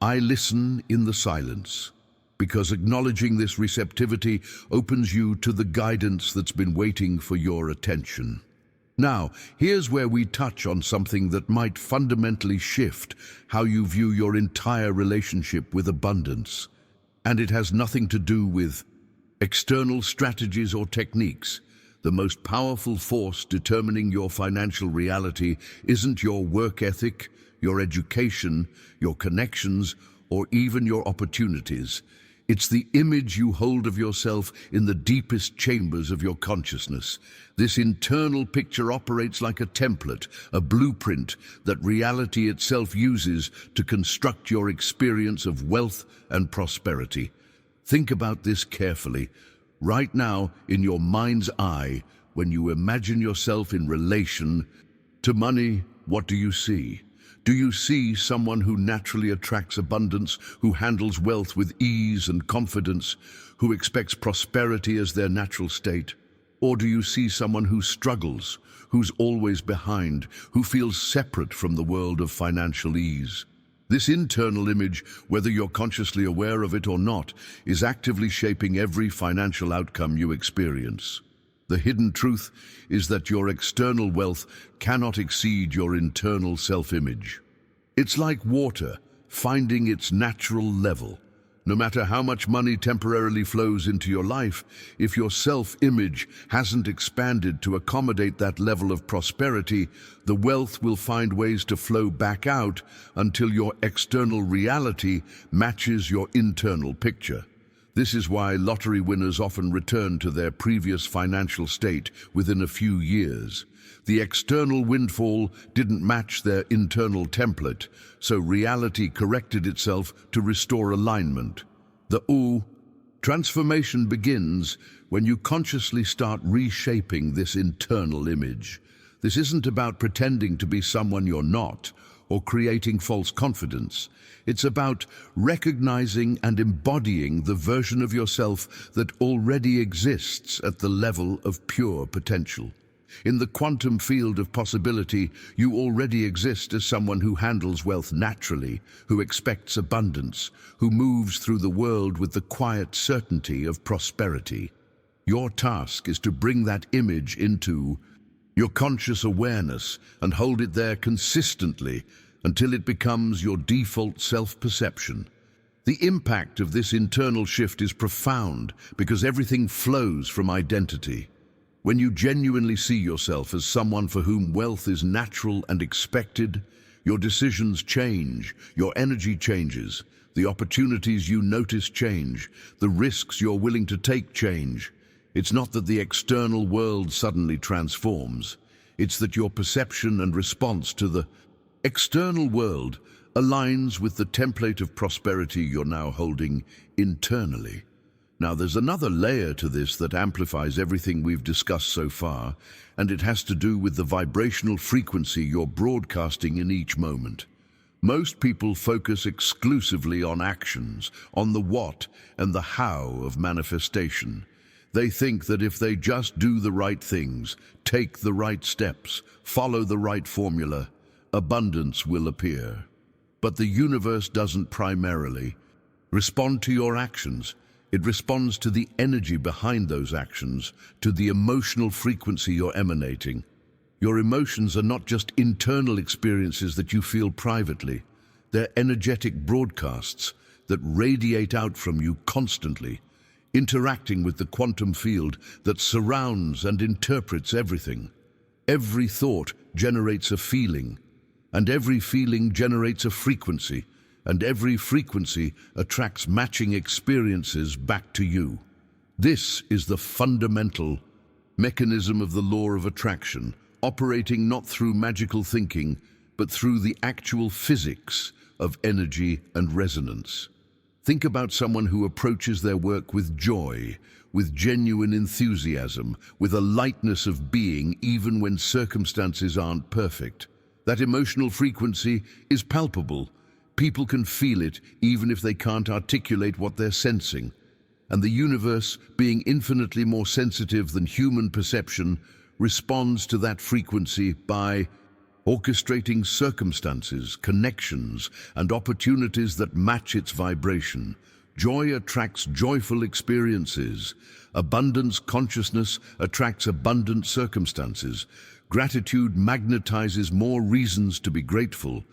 S1: "I listen in the silence," because acknowledging this receptivity opens you to the guidance that's been waiting for your attention. Now, here's where we touch on something that might fundamentally shift how you view your entire relationship with abundance. And it has nothing to do with external strategies or techniques. The most powerful force determining your financial reality isn't your work ethic, your education, your connections, or even your opportunities. It's the image you hold of yourself in the deepest chambers of your consciousness. This internal picture operates like a template, a blueprint that reality itself uses to construct your experience of wealth and prosperity. Think about this carefully. Right now, in your mind's eye, when you imagine yourself in relation to money, what do you see? Do you see someone who naturally attracts abundance, who handles wealth with ease and confidence, who expects prosperity as their natural state? Or do you see someone who struggles, who's always behind, who feels separate from the world of financial ease? This internal image, whether you're consciously aware of it or not, is actively shaping every financial outcome you experience. The hidden truth is that your external wealth cannot exceed your internal self-image. It's like water finding its natural level. No matter how much money temporarily flows into your life, if your self-image hasn't expanded to accommodate that level of prosperity, the wealth will find ways to flow back out until your external reality matches your internal picture. This is why lottery winners often return to their previous financial state within a few years. The external windfall didn't match their internal template, so reality corrected itself to restore alignment. The transformation begins when you consciously start reshaping this internal image. This isn't about pretending to be someone you're not, or creating false confidence. It's about recognizing and embodying the version of yourself that already exists at the level of pure potential. In the quantum field of possibility, you already exist as someone who handles wealth naturally, who expects abundance, who moves through the world with the quiet certainty of prosperity. Your task is to bring that image into your conscious awareness and hold it there consistently until it becomes your default self-perception. The impact of this internal shift is profound because everything flows from identity. When you genuinely see yourself as someone for whom wealth is natural and expected, Your decisions change, your energy changes, the opportunities you notice change, the risks you're willing to take change. It's not that the external world suddenly transforms. It's that your perception and response to the external world aligns with the template of prosperity you're now holding internally. Now, there's another layer to this that amplifies everything we've discussed so far, and it has to do with the vibrational frequency you're broadcasting in each moment. Most people focus exclusively on actions, on the what and the how of manifestation. They think that if they just do the right things, take the right steps, follow the right formula, abundance will appear. But the universe doesn't primarily respond to your actions. It responds to the energy behind those actions, to the emotional frequency you're emanating. Your emotions are not just internal experiences that you feel privately. They're energetic broadcasts that radiate out from you constantly, interacting with the quantum field that surrounds and interprets everything. Every thought generates a feeling, and every feeling generates a frequency, and every frequency attracts matching experiences back to you. This is the fundamental mechanism of the law of attraction, operating not through magical thinking, but through the actual physics of energy and resonance. Think about someone who approaches their work with joy, with genuine enthusiasm, with a lightness of being even when circumstances aren't perfect. That emotional frequency is palpable. People can feel it even if they can't articulate what they're sensing. And the universe, being infinitely more sensitive than human perception, responds to that frequency by orchestrating circumstances, connections, and opportunities that match its vibration. Joy attracts joyful experiences. Abundance consciousness attracts abundant circumstances. Gratitude magnetizes more reasons to be grateful.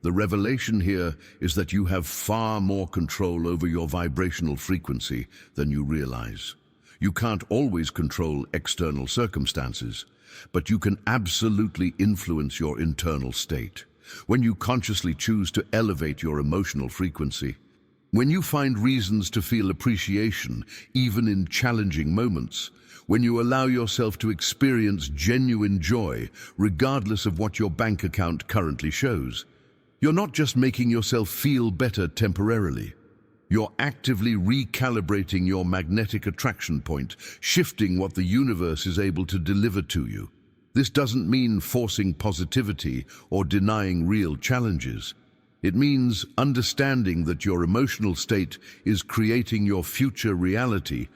S1: The revelation here is that you have far more control over your vibrational frequency than you realize. You can't always control external circumstances, but you can absolutely influence your internal state. When you consciously choose to elevate your emotional frequency, when you find reasons to feel appreciation, even in challenging moments, when you allow yourself to experience genuine joy, regardless of what your bank account currently shows, you're not just making yourself feel better temporarily. You're actively recalibrating your magnetic attraction point, shifting what the universe is able to deliver to you. This doesn't mean forcing positivity or denying real challenges. It means understanding that your emotional state is creating your future reality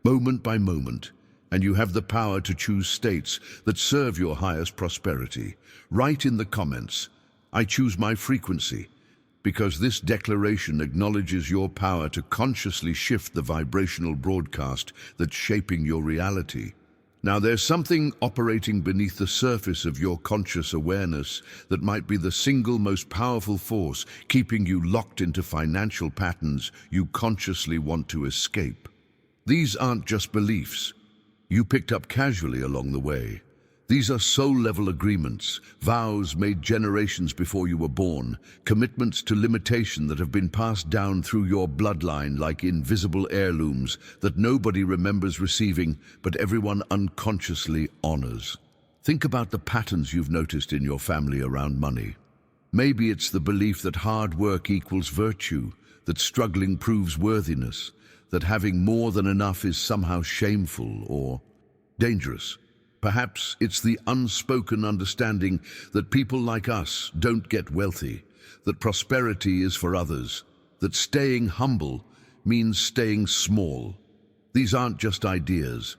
S1: moment by moment, and you have the power to choose states that serve your highest prosperity. Write in the comments, "I choose my frequency," because this declaration acknowledges your power to consciously shift the vibrational broadcast that's shaping your reality. Now, there's something operating beneath the surface of your conscious awareness that might be the single most powerful force keeping you locked into financial patterns you consciously want to escape. These aren't just beliefs you picked up casually along the way. These are soul-level agreements, vows made generations before you were born, commitments to limitation that have been passed down through your bloodline like invisible heirlooms that nobody remembers receiving, but everyone unconsciously honors. Think about the patterns you've noticed in your family around money. Maybe it's the belief that hard work equals virtue, that struggling proves worthiness, that having more than enough is somehow shameful or dangerous. Perhaps it's the unspoken understanding that people like us don't get wealthy, that prosperity is for others, that staying humble means staying small. These aren't just ideas.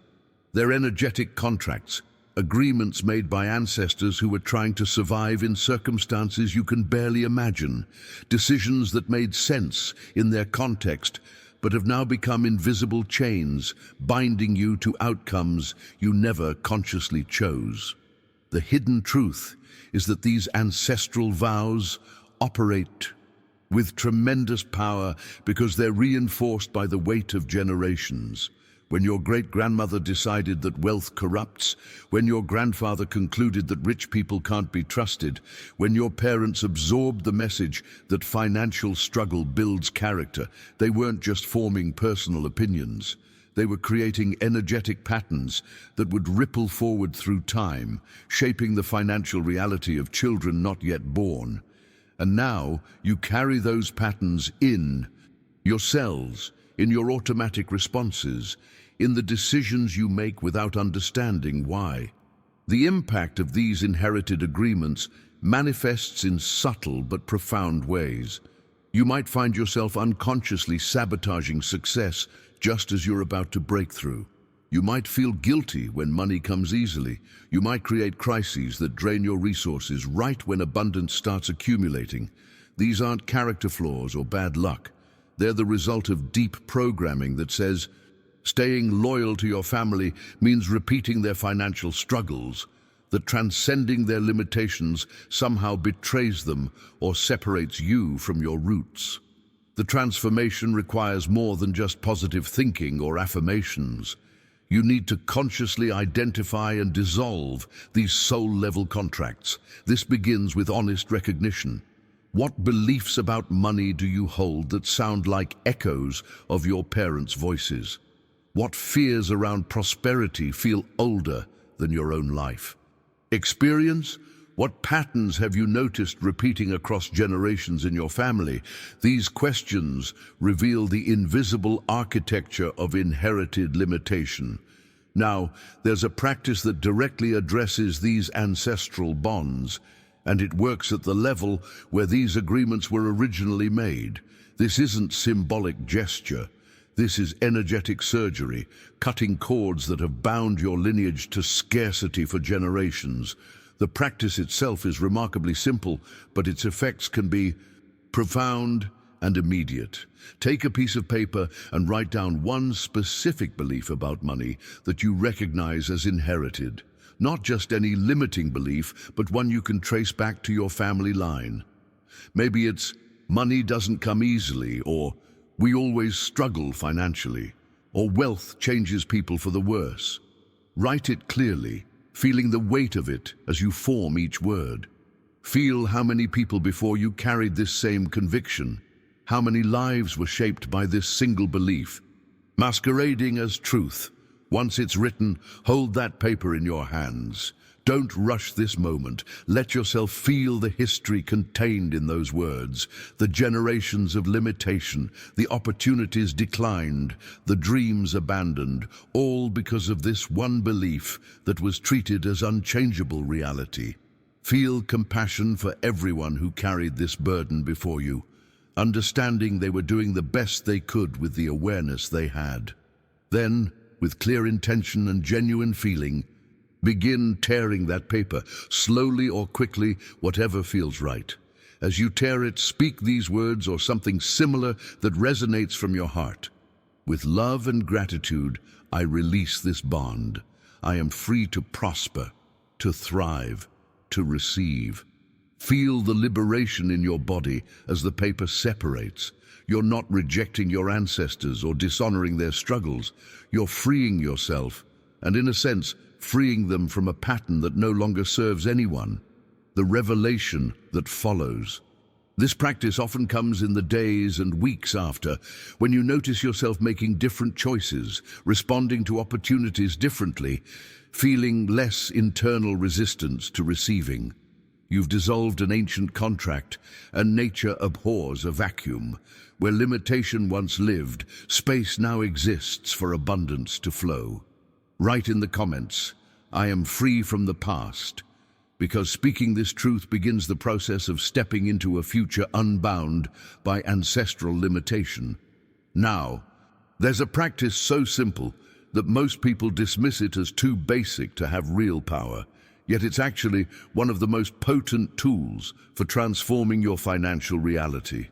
S1: They're energetic contracts, agreements made by ancestors who were trying to survive in circumstances you can barely imagine, decisions that made sense in their context, but have now become invisible chains, binding you to outcomes you never consciously chose. The hidden truth is that these ancestral vows operate with tremendous power because they're reinforced by the weight of generations. when your great-grandmother decided that wealth corrupts, when your grandfather concluded that rich people can't be trusted, when your parents absorbed the message that financial struggle builds character, they weren't just forming personal opinions. They were creating energetic patterns that would ripple forward through time, shaping the financial reality of children not yet born. And now you carry those patterns in your cells, in your automatic responses, in the decisions you make without understanding why. The impact of these inherited agreements manifests in subtle but profound ways. You might find yourself unconsciously sabotaging success just as you're about to break through. You might feel guilty when money comes easily. You might create crises that drain your resources right when abundance starts accumulating. These aren't character flaws or bad luck. They're the result of deep programming that says, staying loyal to your family means repeating their financial struggles, that transcending their limitations somehow betrays them or separates you from your roots. The transformation requires more than just positive thinking or affirmations. You need to consciously identify and dissolve these soul-level contracts. This begins with honest recognition. What beliefs about money do you hold that sound like echoes of your parents' voices? What fears around prosperity feel older than your own life? Experience? What patterns have you noticed repeating across generations in your family? These questions reveal the invisible architecture of inherited limitation. Now, there's a practice that directly addresses these ancestral bonds, and it works at the level where these agreements were originally made. This isn't symbolic gesture. This is energetic surgery, cutting cords that have bound your lineage to scarcity for generations. The practice itself is remarkably simple, but its effects can be profound and immediate. Take a piece of paper and write down one specific belief about money that you recognize as inherited. Not just any limiting belief, but one you can trace back to your family line. Maybe it's, money doesn't come easily, or we always struggle financially, or wealth changes people for the worse. Write it clearly, feeling the weight of it as you form each word. Feel how many people before you carried this same conviction, how many lives were shaped by this single belief, masquerading as truth. Once it's written, hold that paper in your hands. Don't rush this moment. Let yourself feel the history contained in those words, the generations of limitation, the opportunities declined, the dreams abandoned, all because of this one belief that was treated as unchangeable reality. Feel compassion for everyone who carried this burden before you, understanding they were doing the best they could with the awareness they had. Then, with clear intention and genuine feeling, begin tearing that paper, slowly or quickly, whatever feels right. As you tear it, speak these words or something similar that resonates from your heart. With love and gratitude, I release this bond. I am free to prosper, to thrive, to receive. Feel the liberation in your body as the paper separates. You're not rejecting your ancestors or dishonoring their struggles. You're freeing yourself, and in a sense, freeing them from a pattern that no longer serves anyone. The revelation that follows. This practice often comes in the days and weeks after, when you notice yourself making different choices, responding to opportunities differently, feeling less internal resistance to receiving. You've dissolved an ancient contract, and nature abhors a vacuum. Where limitation once lived, space now exists for abundance to flow. Write in the comments, I am free from the past, because speaking this truth begins the process of stepping into a future unbound by ancestral limitation. Now, there's a practice so simple that most people dismiss it as too basic to have real power. Yet it's actually one of the most potent tools for transforming your financial reality.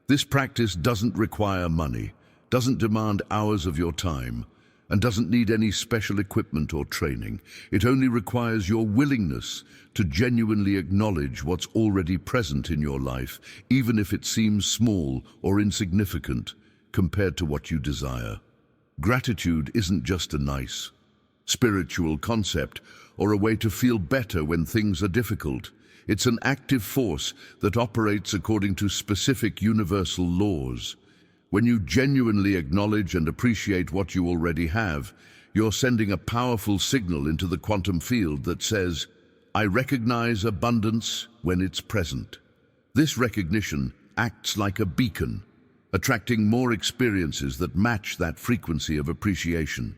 S1: This practice doesn't require money, doesn't demand hours of your time, and doesn't need any special equipment or training. It only requires your willingness to genuinely acknowledge what's already present in your life, even if it seems small or insignificant compared to what you desire. Gratitude isn't just a nice, spiritual concept or a way to feel better when things are difficult. It's an active force that operates according to specific universal laws. When you genuinely acknowledge and appreciate what you already have, you're sending a powerful signal into the quantum field that says, "I recognize abundance when it's present." This recognition acts like a beacon, attracting more experiences that match that frequency of appreciation.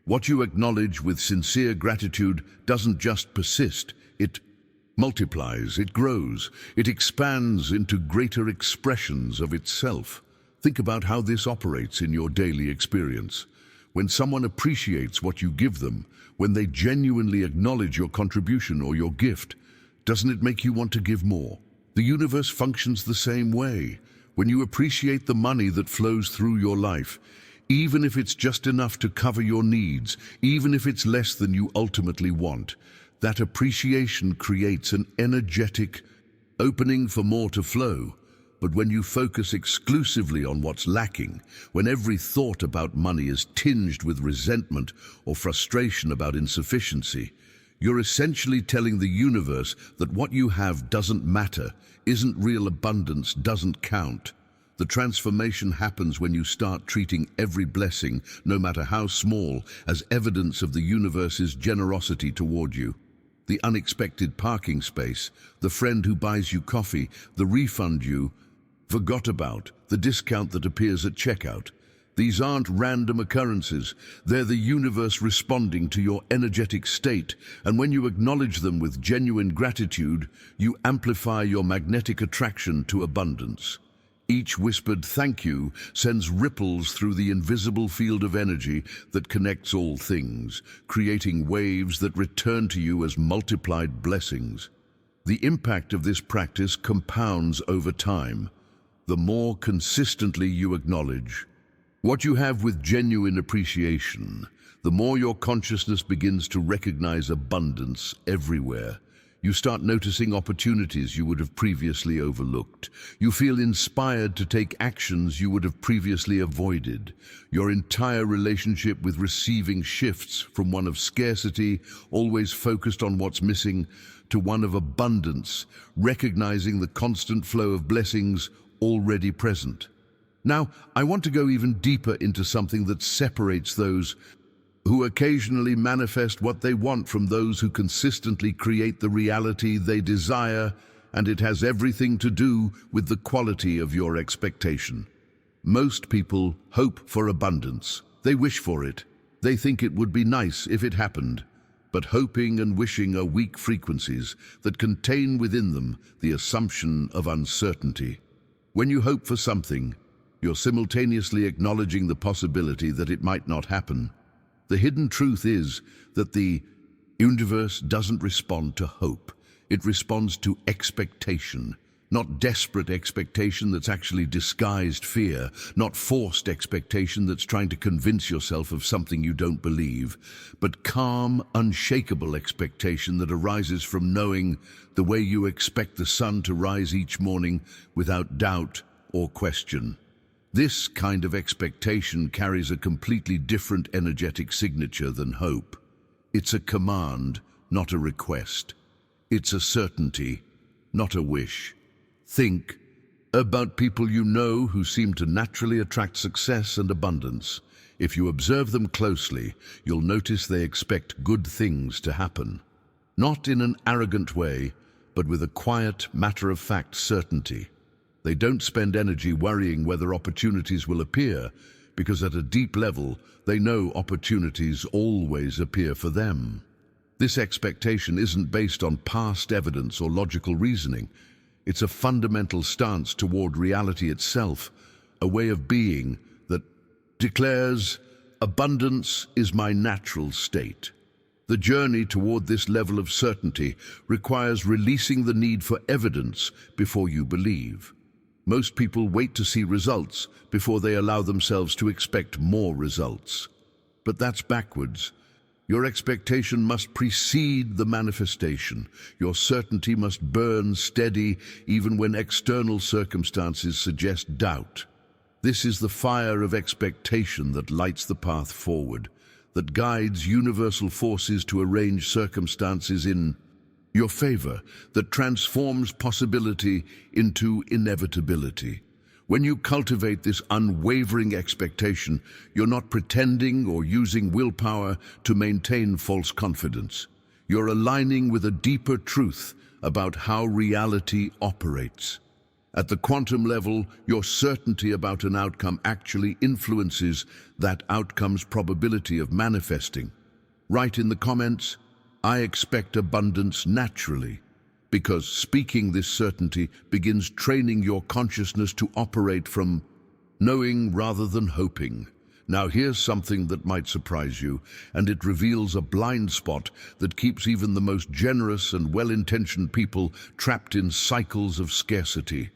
S1: What you acknowledge with sincere gratitude doesn't just persist, it multiplies, it grows, it expands into greater expressions of itself. Think about how this operates in your daily experience. When someone appreciates what you give them, when they genuinely acknowledge your contribution or your gift, doesn't it make you want to give more? The universe functions the same way. When you appreciate the money that flows through your life, even if it's just enough to cover your needs, even if it's less than you ultimately want, that appreciation creates an energetic opening for more to flow. But when you focus exclusively on what's lacking, when every thought about money is tinged with resentment or frustration about insufficiency, you're essentially telling the universe that what you have doesn't matter, isn't real abundance, doesn't count. The transformation happens when you start treating every blessing, no matter how small, as evidence of the universe's generosity toward you. The unexpected parking space, the friend who buys you coffee, the refund you forgot about, the discount that appears at checkout. These aren't random occurrences. They're the universe responding to your energetic state, and when you acknowledge them with genuine gratitude, you amplify your magnetic attraction to abundance. Each whispered thank you sends ripples through the invisible field of energy that connects all things, creating waves that return to you as multiplied blessings. The impact of this practice compounds over time. The more consistently you acknowledge what you have with genuine appreciation, the more your consciousness begins to recognize abundance everywhere. You start noticing opportunities you would have previously overlooked. You feel inspired to take actions you would have previously avoided. Your entire relationship with receiving shifts from one of scarcity, always focused on what's missing, to one of abundance, recognizing the constant flow of blessings already present. Now, I want to go even deeper into something that separates those who occasionally manifest what they want from those who consistently create the reality they desire, and it has everything to do with the quality of your expectation. Most people hope for abundance. They wish for it. They think it would be nice if it happened. But hoping and wishing are weak frequencies that contain within them the assumption of uncertainty. When you hope for something, you're simultaneously acknowledging the possibility that it might not happen. The hidden truth is that the universe doesn't respond to hope. It responds to expectation, not desperate expectation that's actually disguised fear, not forced expectation that's trying to convince yourself of something you don't believe, but calm, unshakable expectation that arises from knowing the way you expect the sun to rise each morning without doubt or question. This kind of expectation carries a completely different energetic signature than hope. It's a command, not a request. It's a certainty, not a wish. Think about people you know who seem to naturally attract success and abundance. If you observe them closely, you'll notice they expect good things to happen. Not in an arrogant way, but with a quiet, matter-of-fact certainty. They don't spend energy worrying whether opportunities will appear, because at a deep level, they know opportunities always appear for them. This expectation isn't based on past evidence or logical reasoning. It's a fundamental stance toward reality itself, a way of being that declares, abundance is my natural state. The journey toward this level of certainty requires releasing the need for evidence before you believe. Most people wait to see results before they allow themselves to expect more results. But that's backwards. Your expectation must precede the manifestation. Your certainty must burn steady even when external circumstances suggest doubt. This is the fire of expectation that lights the path forward, that guides universal forces to arrange circumstances in your favor, that transforms possibility into inevitability. When you cultivate this unwavering expectation, you're not pretending or using willpower to maintain false confidence. You're aligning with a deeper truth about how reality operates. At the quantum level, your certainty about an outcome actually influences that outcome's probability of manifesting. Write in the comments, "I expect abundance naturally," because speaking this certainty begins training your consciousness to operate from knowing rather than hoping. Now here's something that might surprise you, and it reveals a blind spot that keeps even the most generous and well-intentioned people trapped in cycles of scarcity.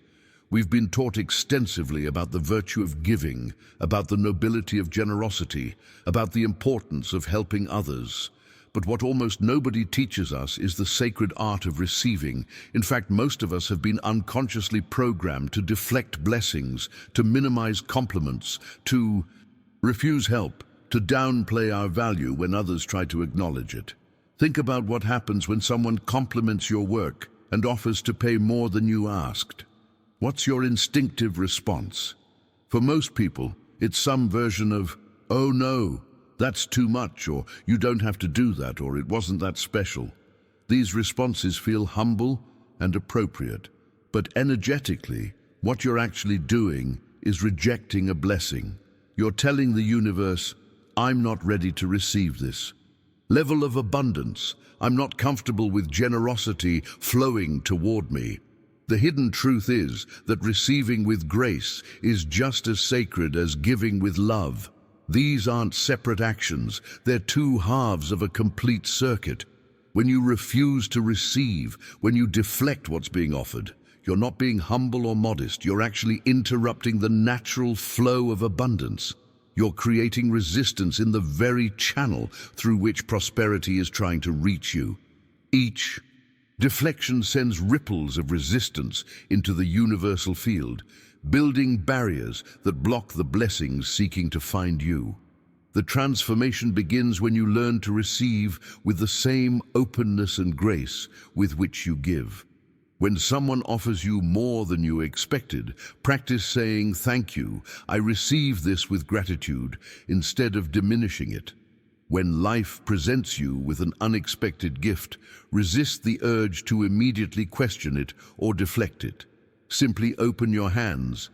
S1: We've been taught extensively about the virtue of giving, about the nobility of generosity, about the importance of helping others. But what almost nobody teaches us is the sacred art of receiving. In fact, most of us have been unconsciously programmed to deflect blessings, to minimize compliments, to refuse help, to downplay our value when others try to acknowledge it. Think about what happens when someone compliments your work and offers to pay more than you asked. What's your instinctive response? For most people, it's some version of, "Oh no, that's too much," or "You don't have to do that," or "It wasn't that special." These responses feel humble and appropriate, but energetically, what you're actually doing is rejecting a blessing. You're telling the universe, "I'm not ready to receive this level of abundance. I'm not comfortable with generosity flowing toward me." The hidden truth is that receiving with grace is just as sacred as giving with love. These aren't separate actions, they're two halves of a complete circuit. When you refuse to receive, when you deflect what's being offered, you're not being humble or modest, you're actually interrupting the natural flow of abundance. You're creating resistance in the very channel through which prosperity is trying to reach you. Each deflection sends ripples of resistance into the universal field, building barriers that block the blessings seeking to find you. The transformation begins when you learn to receive with the same openness and grace with which you give. When someone offers you more than you expected, practice saying, "Thank you, I receive this with gratitude," instead of diminishing it. When life presents you with an unexpected gift, resist the urge to immediately question it or deflect it. Simply open your hands,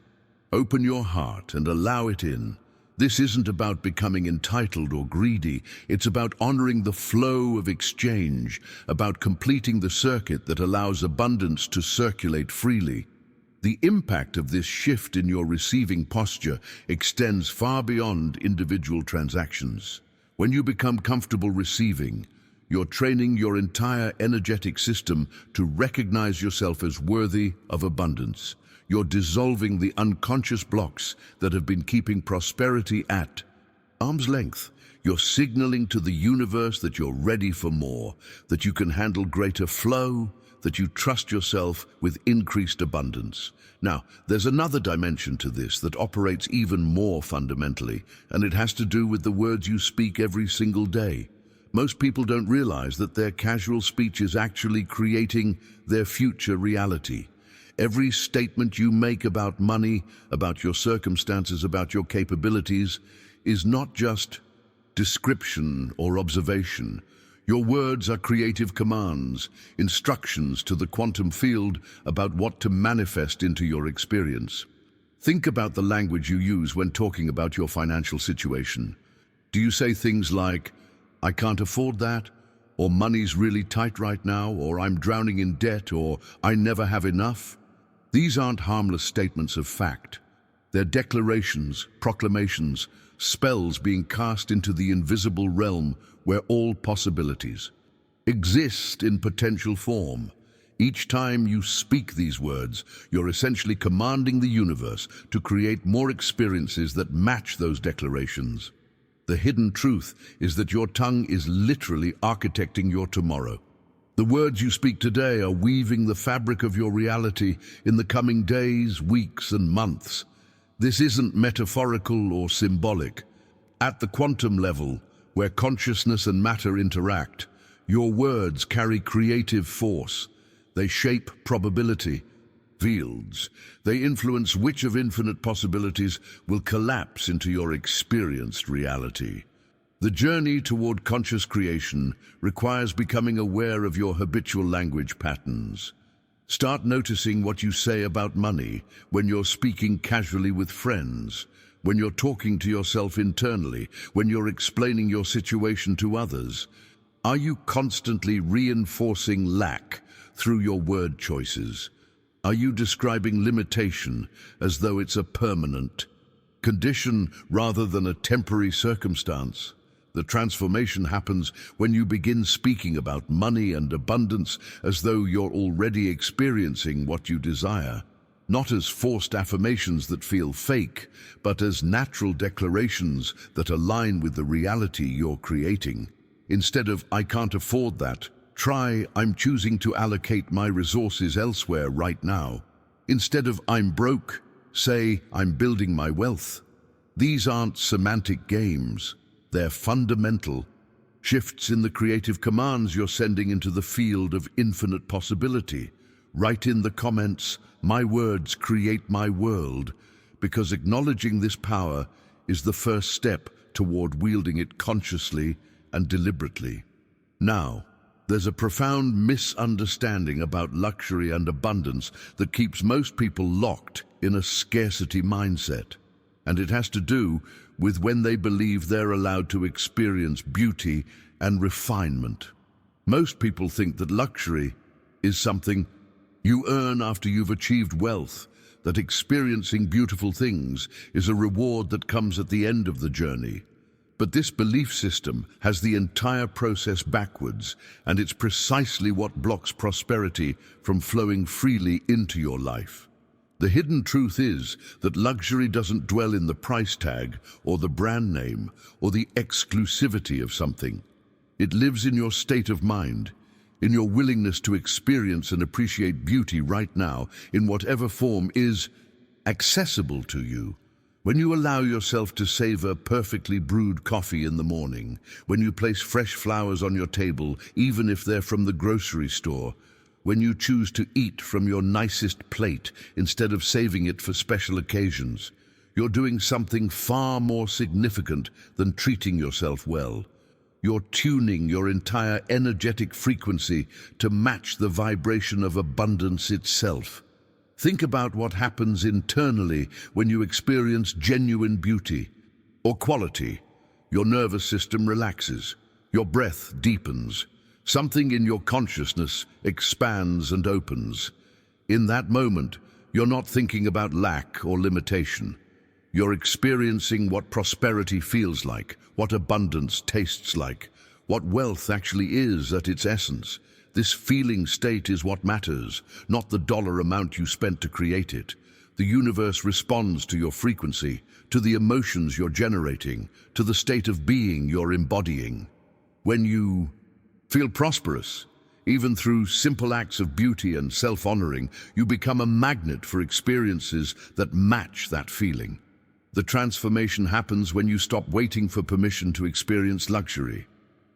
S1: open your heart, and allow it in. This isn't about becoming entitled or greedy. It's about honoring the flow of exchange, about completing the circuit that allows abundance to circulate freely. The impact of this shift in your receiving posture extends far beyond individual transactions. When you become comfortable receiving, you're training your entire energetic system to recognize yourself as worthy of abundance. You're dissolving the unconscious blocks that have been keeping prosperity at arm's length. You're signaling to the universe that you're ready for more, that you can handle greater flow, that you trust yourself with increased abundance. Now, there's another dimension to this that operates even more fundamentally, and it has to do with the words you speak every single day. Most people don't realize that their casual speech is actually creating their future reality. Every statement you make about money, about your circumstances, about your capabilities, is not just description or observation. Your words are creative commands, instructions to the quantum field about what to manifest into your experience. Think about the language you use when talking about your financial situation. Do you say things like, "I can't afford that," or "Money's really tight right now," or "I'm drowning in debt," or "I never have enough"? These aren't harmless statements of fact. They're declarations, proclamations, spells being cast into the invisible realm where all possibilities exist in potential form. Each time you speak these words, you're essentially commanding the universe to create more experiences that match those declarations. The hidden truth is that your tongue is literally architecting your tomorrow. The words you speak today are weaving the fabric of your reality in the coming days, weeks, and months. This isn't metaphorical or symbolic. At the quantum level, where consciousness and matter interact, your words carry creative force. They shape probability fields. They influence which of infinite possibilities will collapse into your experienced reality. The journey toward conscious creation requires becoming aware of your habitual language patterns. Start noticing what you say about money when you're speaking casually with friends, when you're talking to yourself internally, when you're explaining your situation to others. Are you constantly reinforcing lack through your word choices? Are you describing limitation as though it's a permanent condition rather than a temporary circumstance? The transformation happens when you begin speaking about money and abundance as though you're already experiencing what you desire, not as forced affirmations that feel fake, but as natural declarations that align with the reality you're creating. Instead of "I can't afford that," try "I'm choosing to allocate my resources elsewhere right now." Instead of "I'm broke," say "I'm building my wealth." These aren't semantic games. They're fundamental shifts in the creative commands you're sending into the field of infinite possibility. Write in the comments, "My words create my world," because acknowledging this power is the first step toward wielding it consciously and deliberately. Now, there's a profound misunderstanding about luxury and abundance that keeps most people locked in a scarcity mindset. And it has to do with when they believe they're allowed to experience beauty and refinement. Most people think that luxury is something you earn after you've achieved wealth, that experiencing beautiful things is a reward that comes at the end of the journey. But this belief system has the entire process backwards, and it's precisely what blocks prosperity from flowing freely into your life. The hidden truth is that luxury doesn't dwell in the price tag or the brand name or the exclusivity of something. It lives in your state of mind, in your willingness to experience and appreciate beauty right now in whatever form is accessible to you. When you allow yourself to savor perfectly brewed coffee in the morning, when you place fresh flowers on your table, even if they're from the grocery store, when you choose to eat from your nicest plate instead of saving it for special occasions, you're doing something far more significant than treating yourself well. You're tuning your entire energetic frequency to match the vibration of abundance itself. Think about what happens internally when you experience genuine beauty or quality. Your nervous system relaxes, your breath deepens. Something in your consciousness expands and opens. In that moment, you're not thinking about lack or limitation. You're experiencing what prosperity feels like, what abundance tastes like, what wealth actually is at its essence. This feeling state is what matters, not the dollar amount you spent to create it. The universe responds to your frequency, to the emotions you're generating, to the state of being you're embodying. When you feel prosperous, even through simple acts of beauty and self-honoring, you become a magnet for experiences that match that feeling. The transformation happens when you stop waiting for permission to experience luxury.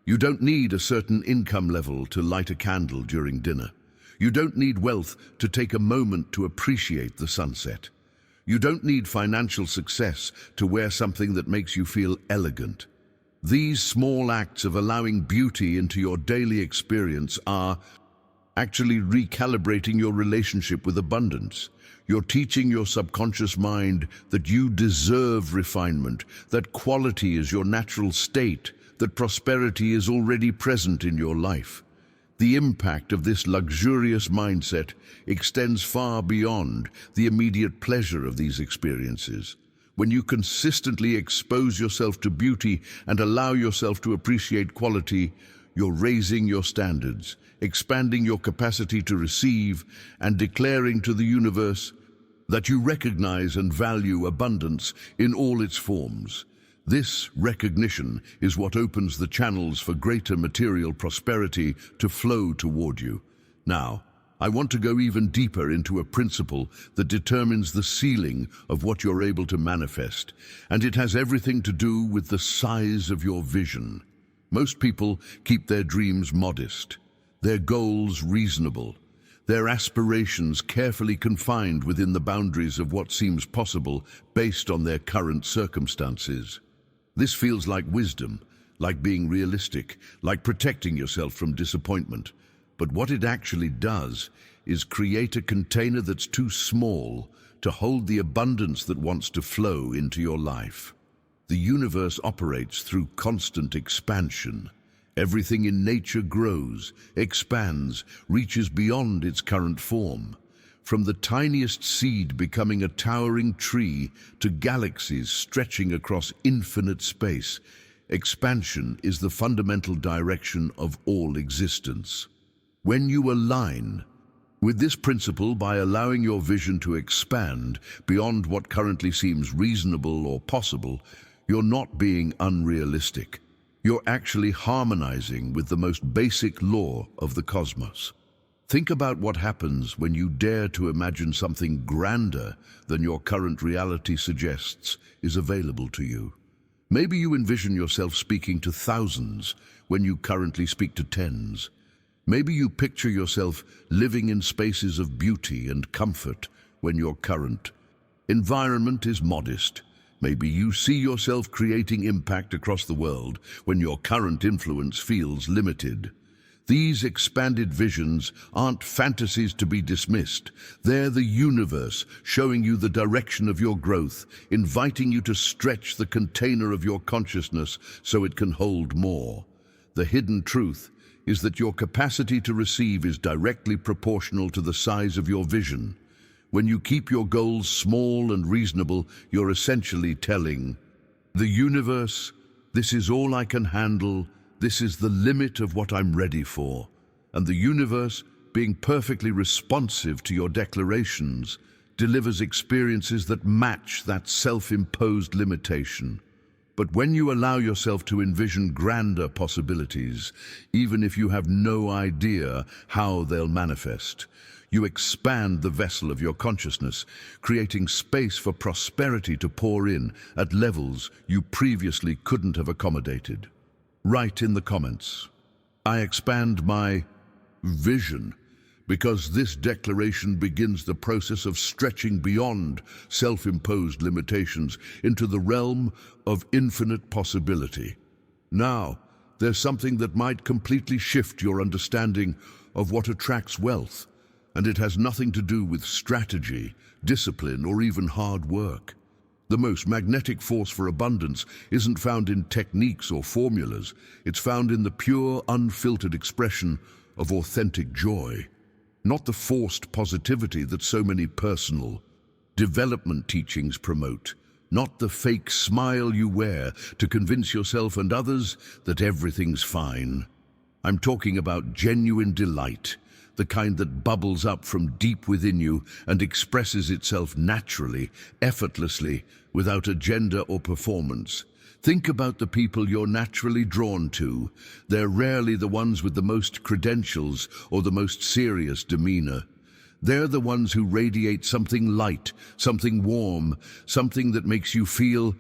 S1: You don't need a certain income level to light a candle during dinner. You don't need wealth to take a moment to appreciate the sunset. You don't need financial success to wear something that makes you feel elegant. These small acts of allowing beauty into your daily experience are actually recalibrating your relationship with abundance. You're teaching your subconscious mind that you deserve refinement, that quality is your natural state, that prosperity is already present in your life. The impact of this luxurious mindset extends far beyond the immediate pleasure of these experiences. When you consistently expose yourself to beauty and allow yourself to appreciate quality, you're raising your standards, expanding your capacity to receive, and declaring to the universe that you recognize and value abundance in all its forms. This recognition is what opens the channels for greater material prosperity to flow toward you. Now, I want to go even deeper into a principle that determines the ceiling of what you're able to manifest, and it has everything to do with the size of your vision. Most people keep their dreams modest, their goals reasonable, their aspirations carefully confined within the boundaries of what seems possible based on their current circumstances. This feels like wisdom, like being realistic, like protecting yourself from disappointment. But what it actually does is create a container that's too small to hold the abundance that wants to flow into your life. The universe operates through constant expansion. Everything in nature grows, expands, reaches beyond its current form. From the tiniest seed becoming a towering tree to galaxies stretching across infinite space, expansion is the fundamental direction of all existence. When you align with this principle by allowing your vision to expand beyond what currently seems reasonable or possible, you're not being unrealistic. You're actually harmonizing with the most basic law of the cosmos. Think about what happens when you dare to imagine something grander than your current reality suggests is available to you. Maybe you envision yourself speaking to thousands when you currently speak to tens. Maybe you picture yourself living in spaces of beauty and comfort when your current environment is modest. Maybe you see yourself creating impact across the world when your current influence feels limited. These expanded visions aren't fantasies to be dismissed. They're the universe showing you the direction of your growth, inviting you to stretch the container of your consciousness so it can hold more. The hidden truth is that your capacity to receive is directly proportional to the size of your vision. When you keep your goals small and reasonable, you're essentially telling the universe, this is all I can handle, this is the limit of what I'm ready for. And the universe, being perfectly responsive to your declarations, delivers experiences that match that self-imposed limitation. But when you allow yourself to envision grander possibilities, even if you have no idea how they'll manifest, you expand the vessel of your consciousness, creating space for prosperity to pour in at levels you previously couldn't have accommodated. Write in the comments, I expand my vision, because this declaration begins the process of stretching beyond self-imposed limitations into the realm of infinite possibility. Now, there's something that might completely shift your understanding of what attracts wealth, and it has nothing to do with strategy, discipline, or even hard work. The most magnetic force for abundance isn't found in techniques or formulas. It's found in the pure, unfiltered expression of authentic joy. Not the forced positivity that so many personal development teachings promote. Not the fake smile you wear to convince yourself and others that everything's fine. I'm talking about genuine delight, the kind that bubbles up from deep within you and expresses itself naturally, effortlessly, without agenda or performance. Think about the people you're naturally drawn to. They're rarely the ones with the most credentials or the most serious demeanor. They're the ones who radiate something light, something warm, something that makes you feel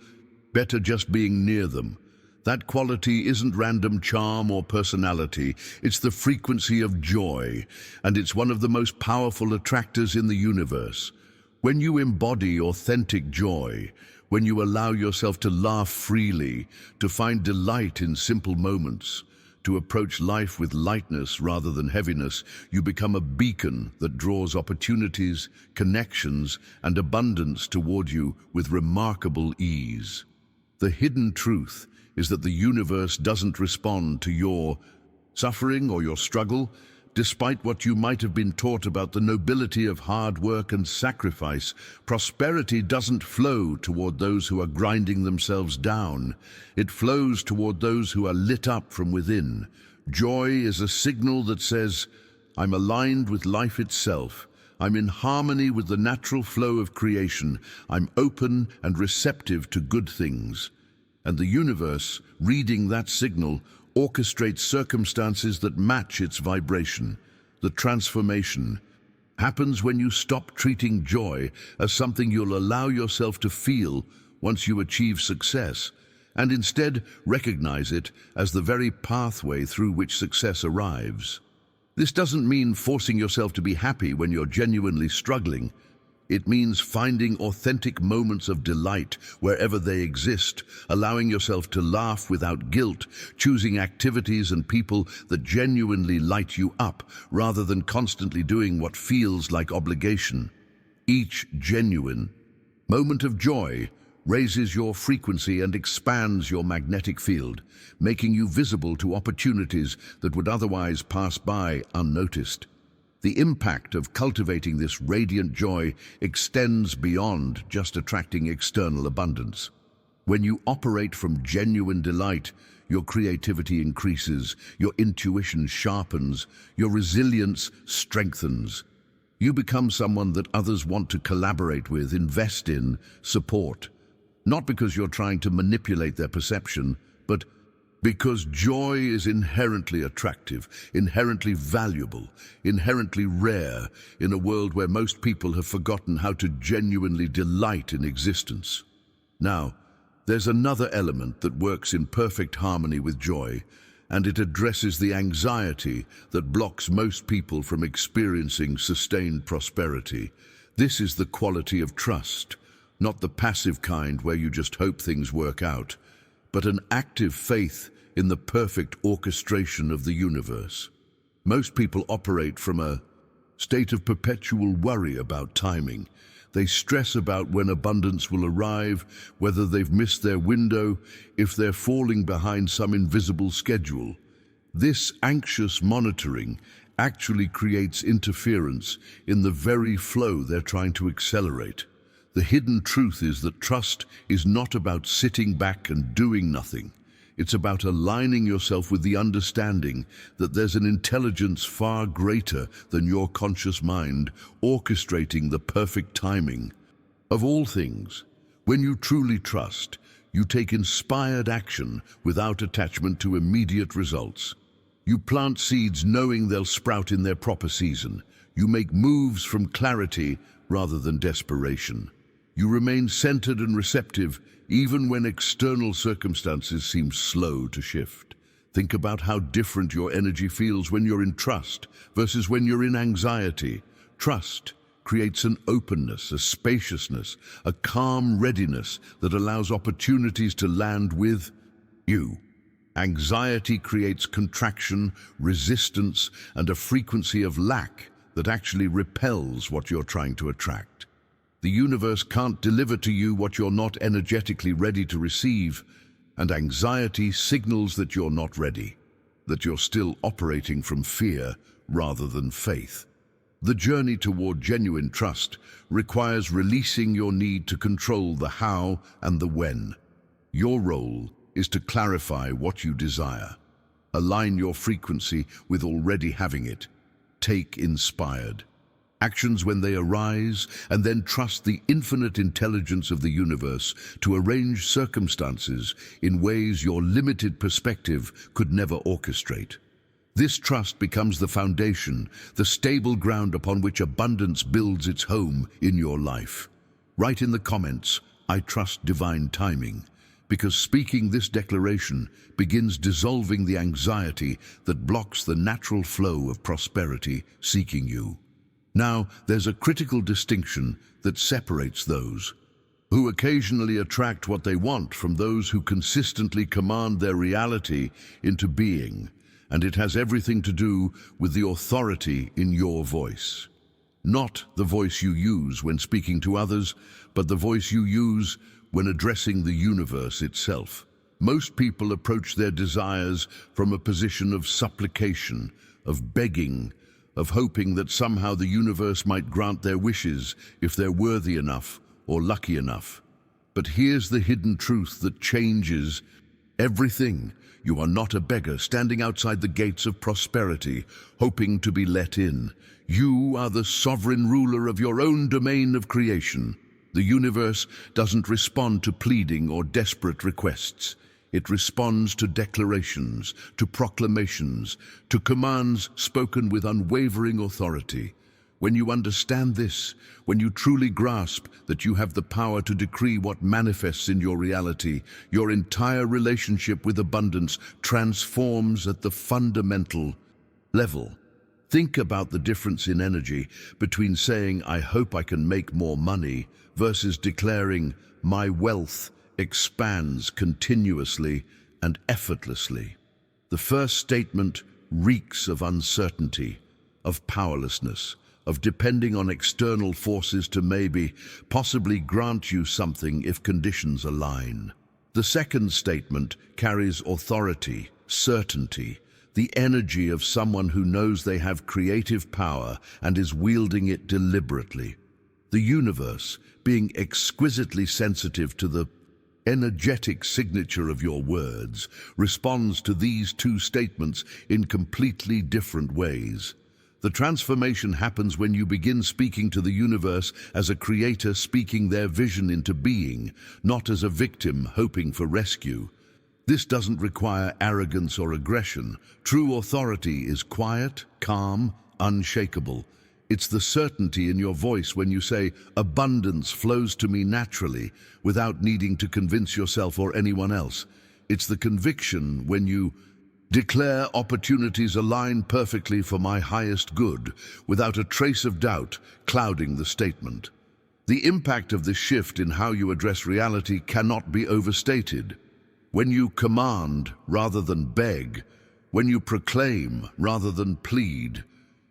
S1: better just being near them. That quality isn't random charm or personality, it's the frequency of joy, and it's one of the most powerful attractors in the universe. When you embody authentic joy, when you allow yourself to laugh freely, to find delight in simple moments, to approach life with lightness rather than heaviness, you become a beacon that draws opportunities, connections, and abundance toward you with remarkable ease. The hidden truth is that the universe doesn't respond to your suffering or your struggle. Despite what you might have been taught about the nobility of hard work and sacrifice, prosperity doesn't flow toward those who are grinding themselves down. It flows toward those who are lit up from within. Joy is a signal that says, I'm aligned with life itself. I'm in harmony with the natural flow of creation. I'm open and receptive to good things. And the universe, reading that signal, orchestrates circumstances that match its vibration. The transformation, happens when you stop treating joy as something you'll allow yourself to feel once you achieve success, and instead recognize it as the very pathway through which success arrives. This doesn't mean forcing yourself to be happy when you're genuinely struggling. It means finding authentic moments of delight wherever they exist, allowing yourself to laugh without guilt, choosing activities and people that genuinely light you up, rather than constantly doing what feels like obligation. Each genuine moment of joy raises your frequency and expands your magnetic field, making you visible to opportunities that would otherwise pass by unnoticed. The impact of cultivating this radiant joy extends beyond just attracting external abundance. When you operate from genuine delight, your creativity increases, your intuition sharpens, your resilience strengthens. You become someone that others want to collaborate with, invest in, support. Not because you're trying to manipulate their perception, but because joy is inherently attractive, inherently valuable, inherently rare in a world where most people have forgotten how to genuinely delight in existence. Now, there's another element that works in perfect harmony with joy, and it addresses the anxiety that blocks most people from experiencing sustained prosperity. This is the quality of trust, not the passive kind where you just hope things work out, but an active faith in the perfect orchestration of the universe. Most people operate from a state of perpetual worry about timing. They stress about when abundance will arrive, whether they've missed their window, if they're falling behind some invisible schedule. This anxious monitoring actually creates interference in the very flow they're trying to accelerate. The hidden truth is that trust is not about sitting back and doing nothing. It's about aligning yourself with the understanding that there's an intelligence far greater than your conscious mind, orchestrating the perfect timing. Of all things, when you truly trust, you take inspired action without attachment to immediate results. You plant seeds knowing they'll sprout in their proper season. You make moves from clarity rather than desperation. You remain centered and receptive even when external circumstances seem slow to shift. Think about how different your energy feels when you're in trust versus when you're in anxiety. Trust creates an openness, a spaciousness, a calm readiness that allows opportunities to land with you. Anxiety creates contraction, resistance, and a frequency of lack that actually repels what you're trying to attract. The universe can't deliver to you what you're not energetically ready to receive, and anxiety signals that you're not ready, that you're still operating from fear rather than faith. The journey toward genuine trust requires releasing your need to control the how and the when. Your role is to clarify what you desire. Align your frequency with already having it. Take inspired actions when they arise, and then trust the infinite intelligence of the universe to arrange circumstances in ways your limited perspective could never orchestrate. This trust becomes the foundation, the stable ground upon which abundance builds its home in your life. Write in the comments, "I trust divine timing," because speaking this declaration begins dissolving the anxiety that blocks the natural flow of prosperity seeking you. Now, there's a critical distinction that separates those who occasionally attract what they want from those who consistently command their reality into being, and it has everything to do with the authority in your voice. Not the voice you use when speaking to others, but the voice you use when addressing the universe itself. Most people approach their desires from a position of supplication, of begging, of hoping that somehow the universe might grant their wishes if they're worthy enough or lucky enough. But here's the hidden truth that changes everything. You are not a beggar standing outside the gates of prosperity, hoping to be let in. You are the sovereign ruler of your own domain of creation. The universe doesn't respond to pleading or desperate requests. It responds to declarations, to proclamations, to commands spoken with unwavering authority. When you understand this, when you truly grasp that you have the power to decree what manifests in your reality, your entire relationship with abundance transforms at the fundamental level. Think about the difference in energy between saying, "I hope I can make more money," versus declaring, "My wealth expands continuously and effortlessly." The first statement reeks of uncertainty, of powerlessness, of depending on external forces to maybe, possibly grant you something if conditions align. The second statement carries authority, certainty, the energy of someone who knows they have creative power and is wielding it deliberately. The universe, being exquisitely sensitive to the energetic signature of your words, responds to these two statements in completely different ways. The transformation happens when you begin speaking to the universe as a creator speaking their vision into being, not as a victim hoping for rescue. This doesn't require arrogance or aggression. True authority is quiet, calm, unshakable. It's the certainty in your voice when you say, "Abundance flows to me naturally," without needing to convince yourself or anyone else. It's the conviction when you declare, "Opportunities align perfectly for my highest good," without a trace of doubt clouding the statement. The impact of this shift in how you address reality cannot be overstated. When you command rather than beg, when you proclaim rather than plead,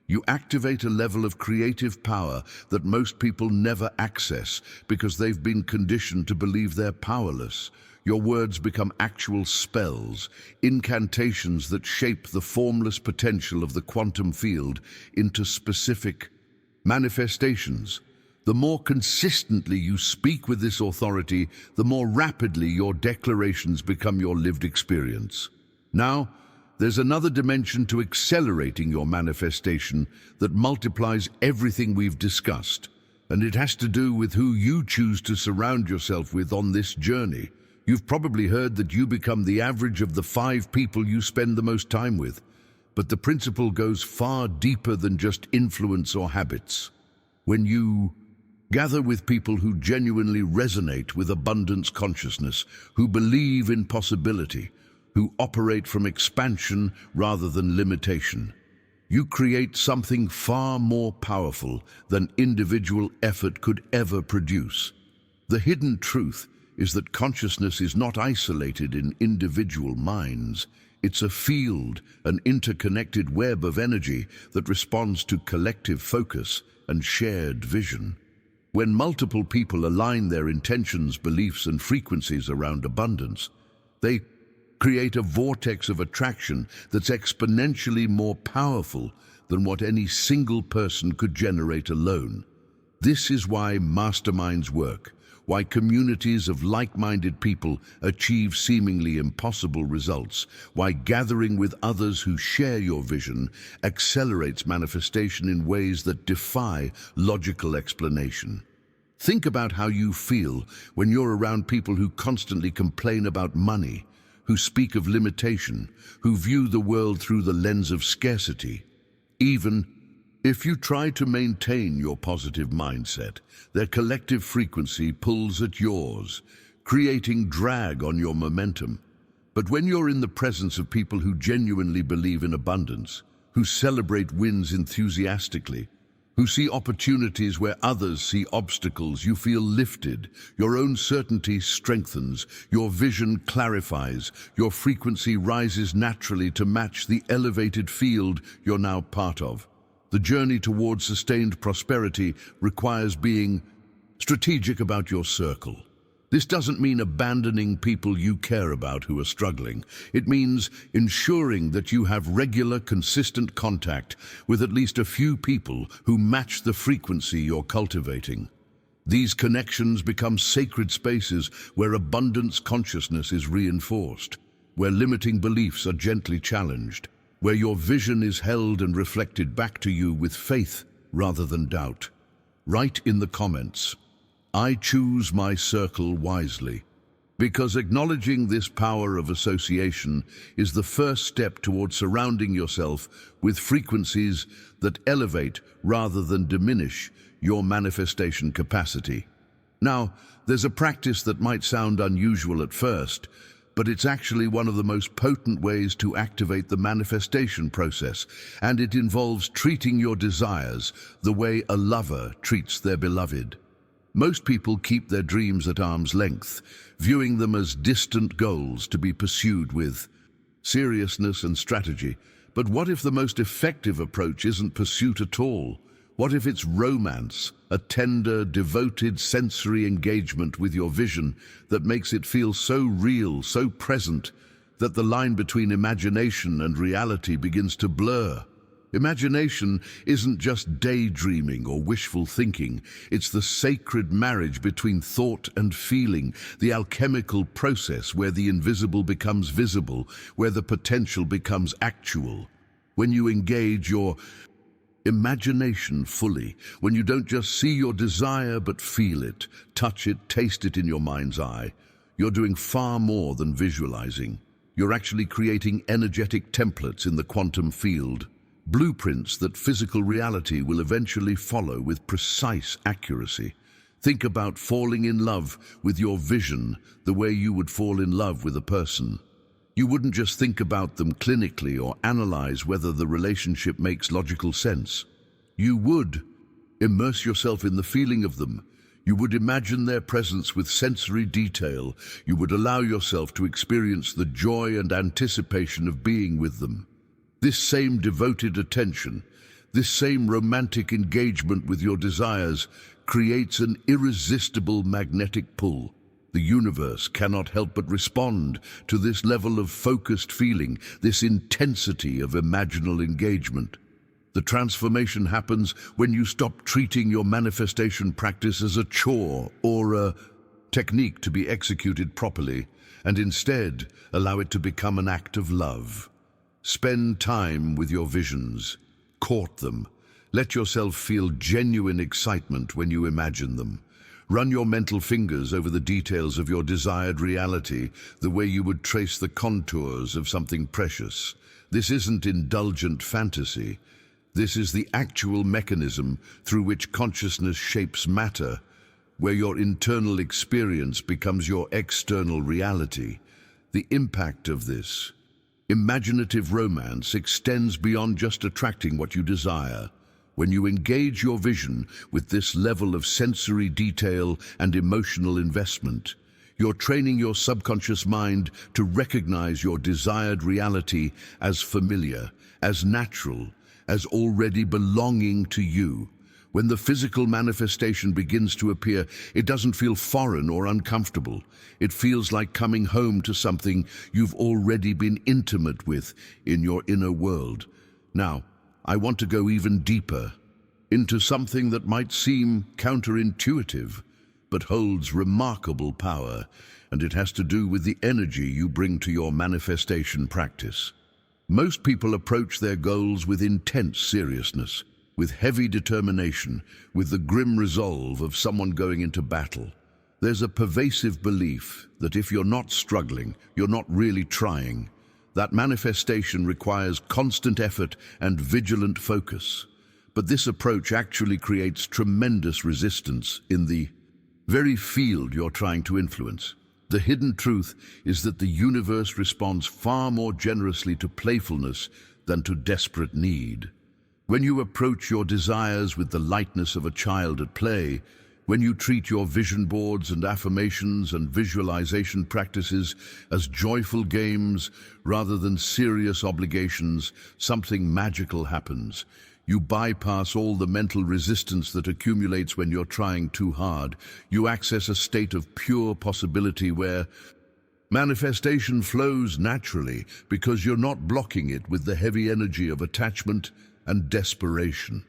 S1: you activate a level of creative power that most people never access because they've been conditioned to believe they're powerless. Your words become actual spells, incantations that shape the formless potential of the quantum field into specific manifestations. The more consistently you speak with this authority, the more rapidly your declarations become your lived experience. Now, there's another dimension to accelerating your manifestation that multiplies everything we've discussed, and it has to do with who you choose to surround yourself with on this journey. You've probably heard that you become the average of the 5 people you spend the most time with, but the principle goes far deeper than just influence or habits. When you gather with people who genuinely resonate with abundance consciousness, who believe in possibility, who operate from expansion rather than limitation, you create something far more powerful than individual effort could ever produce. The hidden truth is that consciousness is not isolated in individual minds. It's a field, an interconnected web of energy that responds to collective focus and shared vision. When multiple people align their intentions, beliefs, and frequencies around abundance, they create a vortex of attraction that's exponentially more powerful than what any single person could generate alone. This is why masterminds work, why communities of like-minded people achieve seemingly impossible results, why gathering with others who share your vision accelerates manifestation in ways that defy logical explanation. Think about how you feel when you're around people who constantly complain about money, who speak of limitation, who view the world through the lens of scarcity. Even if you try to maintain your positive mindset, their collective frequency pulls at yours, creating drag on your momentum. But when you're in the presence of people who genuinely believe in abundance, who celebrate wins enthusiastically, who see opportunities where others see obstacles, you feel lifted, your own certainty strengthens, your vision clarifies, your frequency rises naturally to match the elevated field you're now part of. The journey towards sustained prosperity requires being strategic about your circle. This doesn't mean abandoning people you care about who are struggling. It means ensuring that you have regular, consistent contact with at least a few people who match the frequency you're cultivating. These connections become sacred spaces where abundance consciousness is reinforced, where limiting beliefs are gently challenged, where your vision is held and reflected back to you with faith rather than doubt. Write in the comments, "I choose my circle wisely." Because acknowledging this power of association is the first step towards surrounding yourself with frequencies that elevate rather than diminish your manifestation capacity. Now, there's a practice that might sound unusual at first, but it's actually one of the most potent ways to activate the manifestation process, and it involves treating your desires the way a lover treats their beloved. Most people keep their dreams at arm's length, viewing them as distant goals to be pursued with seriousness and strategy. But what if the most effective approach isn't pursuit at all? What if it's romance, a tender, devoted sensory engagement with your vision that makes it feel so real, so present, that the line between imagination and reality begins to blur? Imagination isn't just daydreaming or wishful thinking. It's the sacred marriage between thought and feeling, the alchemical process where the invisible becomes visible, where the potential becomes actual. When you engage your imagination fully, when you don't just see your desire but feel it, touch it, taste it in your mind's eye, you're doing far more than visualizing. You're actually creating energetic templates in the quantum field. Blueprints that physical reality will eventually follow with precise accuracy. Think about falling in love with your vision the way you would fall in love with a person. You wouldn't just think about them clinically or analyze whether the relationship makes logical sense. You would immerse yourself in the feeling of them. You would imagine their presence with sensory detail. You would allow yourself to experience the joy and anticipation of being with them. This same devoted attention, this same romantic engagement with your desires creates an irresistible magnetic pull. The universe cannot help but respond to this level of focused feeling, this intensity of imaginal engagement. The transformation happens when you stop treating your manifestation practice as a chore or a technique to be executed properly, and instead allow it to become an act of love. Spend time with your visions. Court them. Let yourself feel genuine excitement when you imagine them. Run your mental fingers over the details of your desired reality, the way you would trace the contours of something precious. This isn't indulgent fantasy. This is the actual mechanism through which consciousness shapes matter, where your internal experience becomes your external reality. The impact of this imaginative romance extends beyond just attracting what you desire. When you engage your vision with this level of sensory detail and emotional investment, you're training your subconscious mind to recognize your desired reality as familiar, as natural, as already belonging to you. When the physical manifestation begins to appear, it doesn't feel foreign or uncomfortable. It feels like coming home to something you've already been intimate with in your inner world. Now, I want to go even deeper into something that might seem counterintuitive, but holds remarkable power, and it has to do with the energy you bring to your manifestation practice. Most people approach their goals with intense seriousness, with heavy determination, with the grim resolve of someone going into battle. There's a pervasive belief that if you're not struggling, you're not really trying. That manifestation requires constant effort and vigilant focus. But this approach actually creates tremendous resistance in the very field you're trying to influence. The hidden truth is that the universe responds far more generously to playfulness than to desperate need. When you approach your desires with the lightness of a child at play, when you treat your vision boards and affirmations and visualization practices as joyful games rather than serious obligations, something magical happens. You bypass all the mental resistance that accumulates when you're trying too hard. You access a state of pure possibility where manifestation flows naturally because you're not blocking it with the heavy energy of attachment and desperation.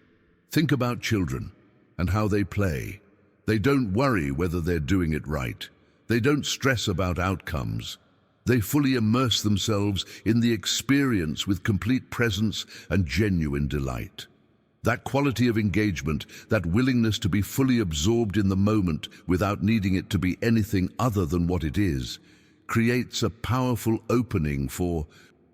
S1: Think about children and how they play. They don't worry whether they're doing it right. They don't stress about outcomes. They fully immerse themselves in the experience with complete presence and genuine delight. That quality of engagement, that willingness to be fully absorbed in the moment without needing it to be anything other than what it is, creates a powerful opening for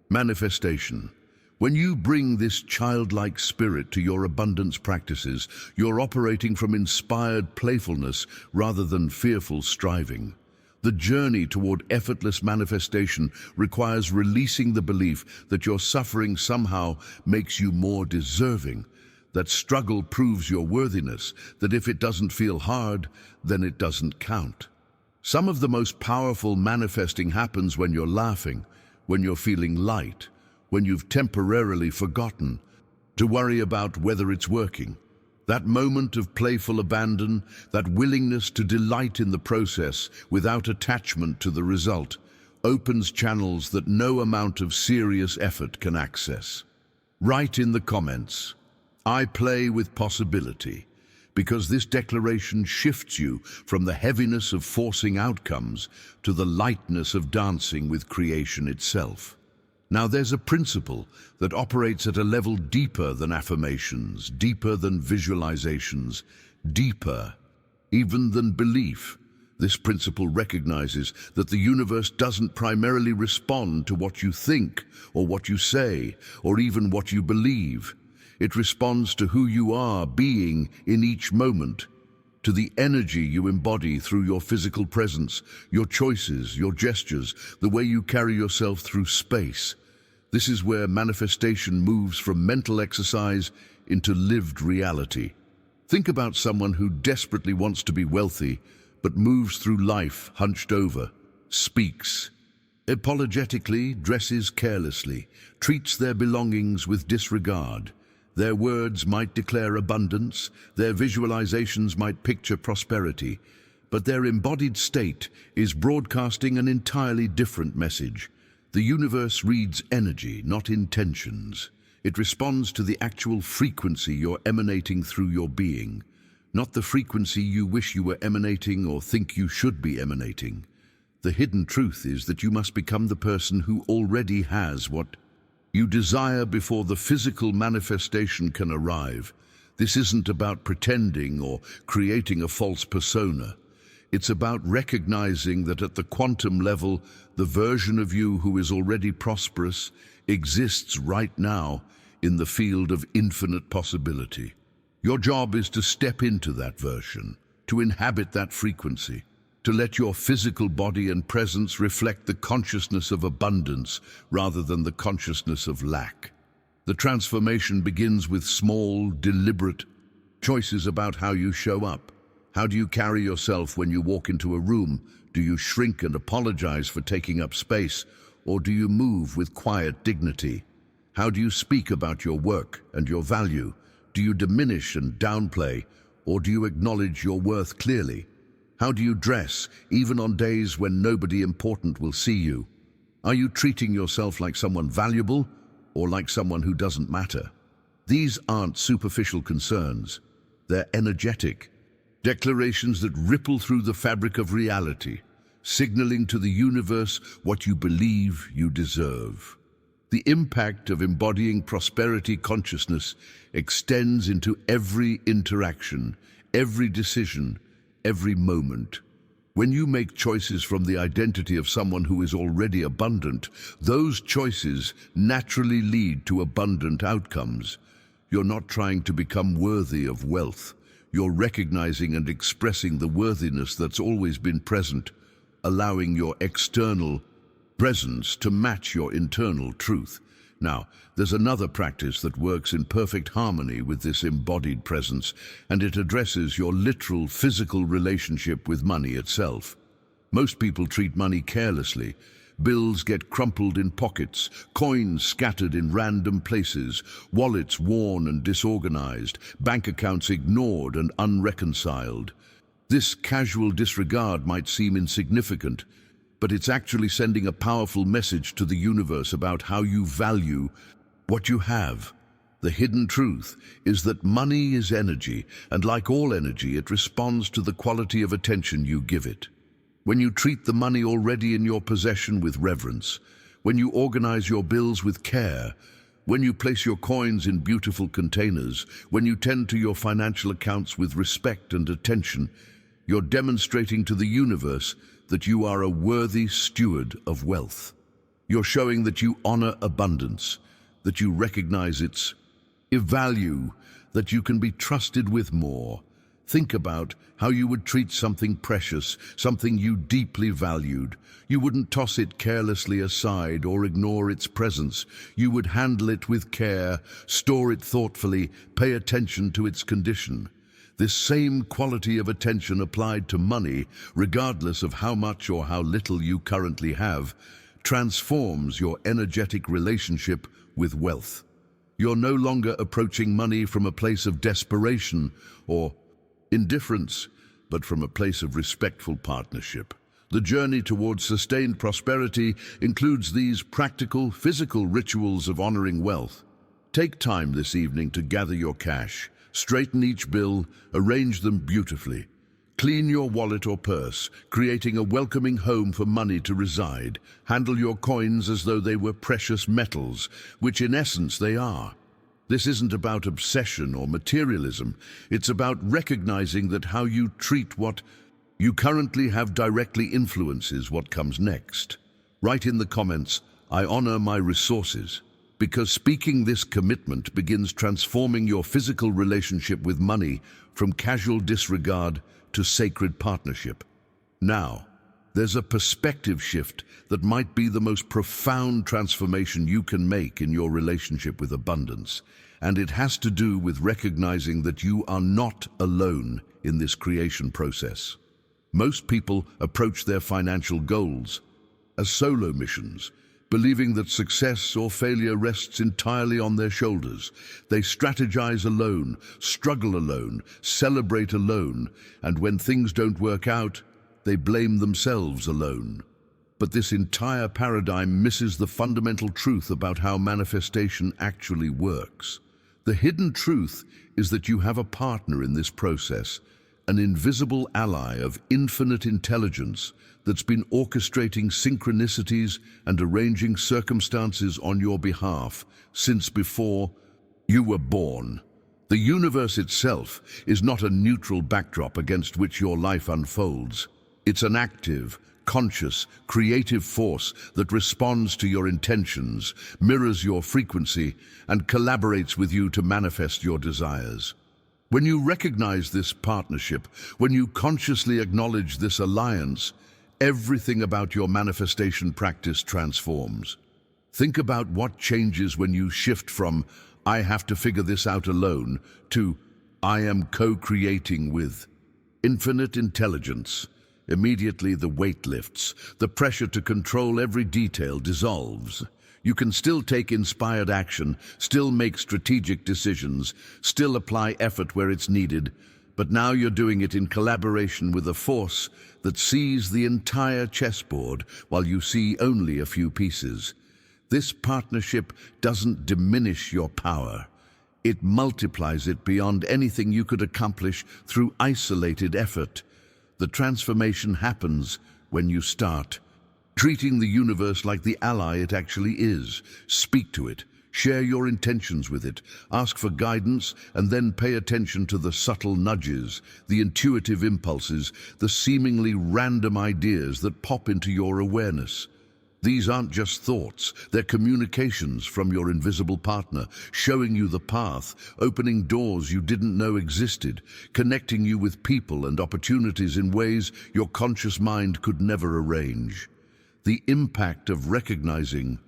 S1: manifestation. When you bring this childlike spirit to your abundance practices, you're operating from inspired playfulness rather than fearful striving. The journey toward effortless manifestation requires releasing the belief that your suffering somehow makes you more deserving, that struggle proves your worthiness, that if it doesn't feel hard, then it doesn't count. Some of the most powerful manifesting happens when you're laughing, when you're feeling light, when you've temporarily forgotten to worry about whether it's working. That moment of playful abandon, that willingness to delight in the process without attachment to the result, opens channels that no amount of serious effort can access. Write in the comments, "I play with possibility," because this declaration shifts you from the heaviness of forcing outcomes to the lightness of dancing with creation itself. Now, there's a principle that operates at a level deeper than affirmations, deeper than visualizations, deeper even than belief. This principle recognizes that the universe doesn't primarily respond to what you think or what you say or even what you believe. It responds to who you are being in each moment, to the energy you embody through your physical presence, your choices, your gestures, the way you carry yourself through space. This is where manifestation moves from mental exercise into lived reality. Think about someone who desperately wants to be wealthy, but moves through life hunched over, speaks apologetically, dresses carelessly, treats their belongings with disregard. Their words might declare abundance, their visualizations might picture prosperity, but their embodied state is broadcasting an entirely different message. The universe reads energy, not intentions. It responds to the actual frequency you're emanating through your being, not the frequency you wish you were emanating or think you should be emanating. The hidden truth is that you must become the person who already has what you desire before the physical manifestation can arrive. This isn't about pretending or creating a false persona. It's about recognizing that at the quantum level, the version of you who is already prosperous exists right now in the field of infinite possibility. Your job is to step into that version, to inhabit that frequency, to let your physical body and presence reflect the consciousness of abundance rather than the consciousness of lack. The transformation begins with small, deliberate choices about how you show up. How do you carry yourself when you walk into a room? Do you shrink and apologize for taking up space, or do you move with quiet dignity? How do you speak about your work and your value? Do you diminish and downplay, or do you acknowledge your worth clearly? How do you dress, even on days when nobody important will see you? Are you treating yourself like someone valuable or like someone who doesn't matter? These aren't superficial concerns. They're energetic declarations that ripple through the fabric of reality, signaling to the universe what you believe you deserve. The impact of embodying prosperity consciousness extends into every interaction, every decision, every moment. When you make choices from the identity of someone who is already abundant, those choices naturally lead to abundant outcomes. You're not trying to become worthy of wealth. You're recognizing and expressing the worthiness that's always been present, allowing your external presence to match your internal truth. Now, there's another practice that works in perfect harmony with this embodied presence, and it addresses your literal physical relationship with money itself. Most people treat money carelessly. Bills get crumpled in pockets, coins scattered in random places, wallets worn and disorganized, bank accounts ignored and unreconciled. This casual disregard might seem insignificant, but it's actually sending a powerful message to the universe about how you value what you have. The hidden truth is that money is energy, and like all energy, it responds to the quality of attention you give it. When you treat the money already in your possession with reverence, when you organize your bills with care, When you place your coins in beautiful containers, when you tend to your financial accounts with respect and attention, you're demonstrating to the universe that you are a worthy steward of wealth. You're showing that you honor abundance, that you recognize its value, that you can be trusted with more. Think about how you would treat something precious, something you deeply valued. You wouldn't toss it carelessly aside or ignore its presence. You would handle it with care, store it thoughtfully, pay attention to its condition. This same quality of attention applied to money, regardless of how much or how little you currently have, transforms your energetic relationship with wealth. You're no longer approaching money from a place of desperation or indifference, but from a place of respectful partnership. The journey towards sustained prosperity includes these practical, physical rituals of honoring wealth. Take time this evening to gather your cash, straighten each bill, arrange them beautifully. Clean your wallet or purse, creating a welcoming home for money to reside. Handle your coins as though they were precious metals, which in essence they are. This isn't about obsession or materialism. It's about recognizing that how you treat what you currently have directly influences what comes next. Write in the comments, "I honor my resources," because speaking this commitment begins transforming your physical relationship with money from casual disregard to sacred partnership. Now, there's a perspective shift that might be the most profound transformation you can make in your relationship with abundance, and it has to do with recognizing that you are not alone in this creation process. Most people approach their financial goals as solo missions, believing that success or failure rests entirely on their shoulders. They strategize alone, struggle alone, celebrate alone, and when things don't work out, they blame themselves alone. But this entire paradigm misses the fundamental truth about how manifestation actually works. The hidden truth is that you have a partner in this process, an invisible ally of infinite intelligence that's been orchestrating synchronicities and arranging circumstances on your behalf since before you were born. The universe itself is not a neutral backdrop against which your life unfolds. It's an active, conscious, creative force that responds to your intentions, mirrors your frequency, and collaborates with you to manifest your desires. When you recognize this partnership, when you consciously acknowledge this alliance, everything about your manifestation practice transforms. Think about what changes when you shift from "I have to figure this out alone" to "I am co-creating with infinite intelligence." Immediately the weight lifts, the pressure to control every detail dissolves. You can still take inspired action, still make strategic decisions, still apply effort where it's needed, but now you're doing it in collaboration with a force that sees the entire chessboard while you see only a few pieces. This partnership doesn't diminish your power. It multiplies it beyond anything you could accomplish through isolated effort. The transformation happens when you start treating the universe like the ally it actually is. Speak to it, share your intentions with it, ask for guidance, and then pay attention to the subtle nudges, the intuitive impulses, the seemingly random ideas that pop into your awareness. These aren't just thoughts, they're communications from your invisible partner, showing you the path, opening doors you didn't know existed, connecting you with people and opportunities in ways your conscious mind could never arrange. The impact of recognizing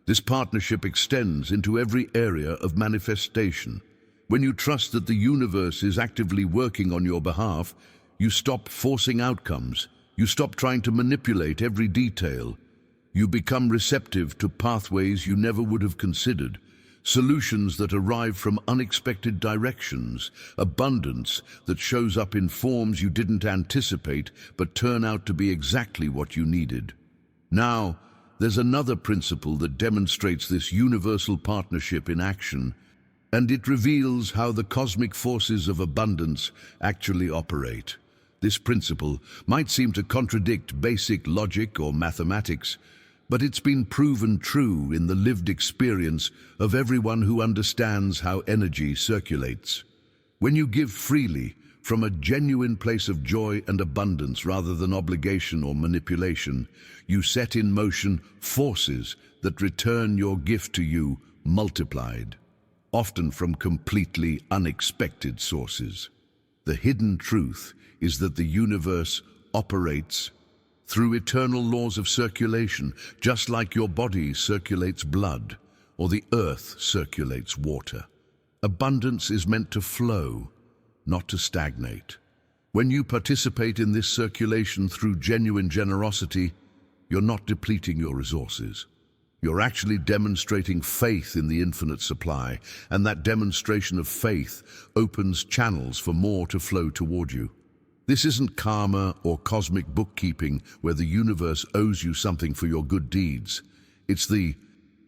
S1: this partnership extends into every area of manifestation. When you trust that the universe is actively working on your behalf, you stop forcing outcomes. You stop trying to manipulate every detail. You become receptive to pathways you never would have considered, solutions that arrive from unexpected directions, abundance that shows up in forms you didn't anticipate but turn out to be exactly what you needed. Now, there's another principle that demonstrates this universal partnership in action, and it reveals how the cosmic forces of abundance actually operate. This principle might seem to contradict basic logic or mathematics, But it's been proven true in the lived experience of everyone who understands how energy circulates. When you give freely, from a genuine place of joy and abundance rather than obligation or manipulation, you set in motion forces that return your gift to you multiplied, often from completely unexpected sources. The hidden truth is that the universe operates through eternal laws of circulation, just like your body circulates blood or the earth circulates water. Abundance is meant to flow, not to stagnate. When you participate in this circulation through genuine generosity, you're not depleting your resources. You're actually demonstrating faith in the infinite supply, and that demonstration of faith opens channels for more to flow toward you. This isn't karma or cosmic bookkeeping where the universe owes you something for your good deeds. It's the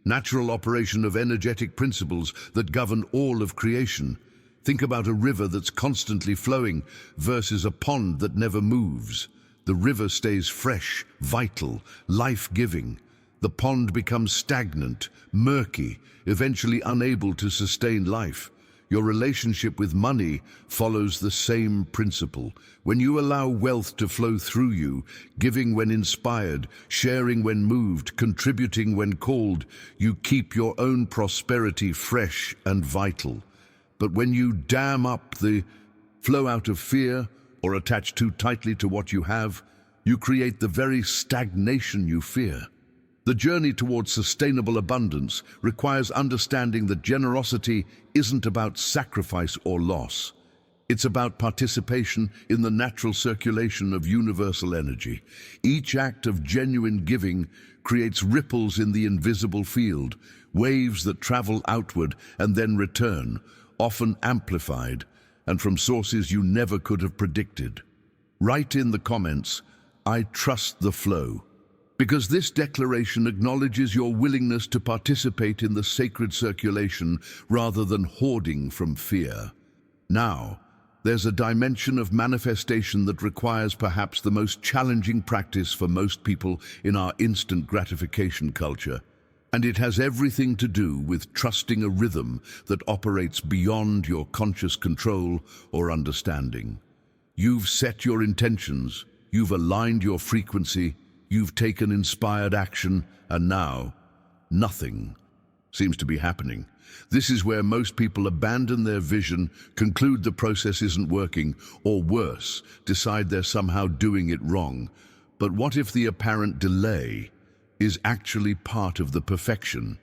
S1: natural operation of energetic principles that govern all of creation. Think about a river that's constantly flowing versus a pond that never moves. The river stays fresh, vital, life-giving. The pond becomes stagnant, murky, eventually unable to sustain life. Your relationship with money follows the same principle. When you allow wealth to flow through you, giving when inspired, sharing when moved, contributing when called, you keep your own prosperity fresh and vital. But when you dam up the flow out of fear or attach too tightly to what you have, you create the very stagnation you fear. The journey towards sustainable abundance requires understanding that generosity isn't about sacrifice or loss. It's about participation in the natural circulation of universal energy. Each act of genuine giving creates ripples in the invisible field, waves that travel outward and then return, often amplified, and from sources you never could have predicted. Write in the comments, "I trust the flow," because this declaration acknowledges your willingness to participate in the sacred circulation rather than hoarding from fear. Now, there's a dimension of manifestation that requires perhaps the most challenging practice for most people in our instant gratification culture. And it has everything to do with trusting a rhythm that operates beyond your conscious control or understanding. You've set your intentions, you've aligned your frequency, you've taken inspired action, and now, nothing seems to be happening. This is where most people abandon their vision, conclude the process isn't working, or worse, decide they're somehow doing it wrong. But what if the apparent delay is actually part of the perfection?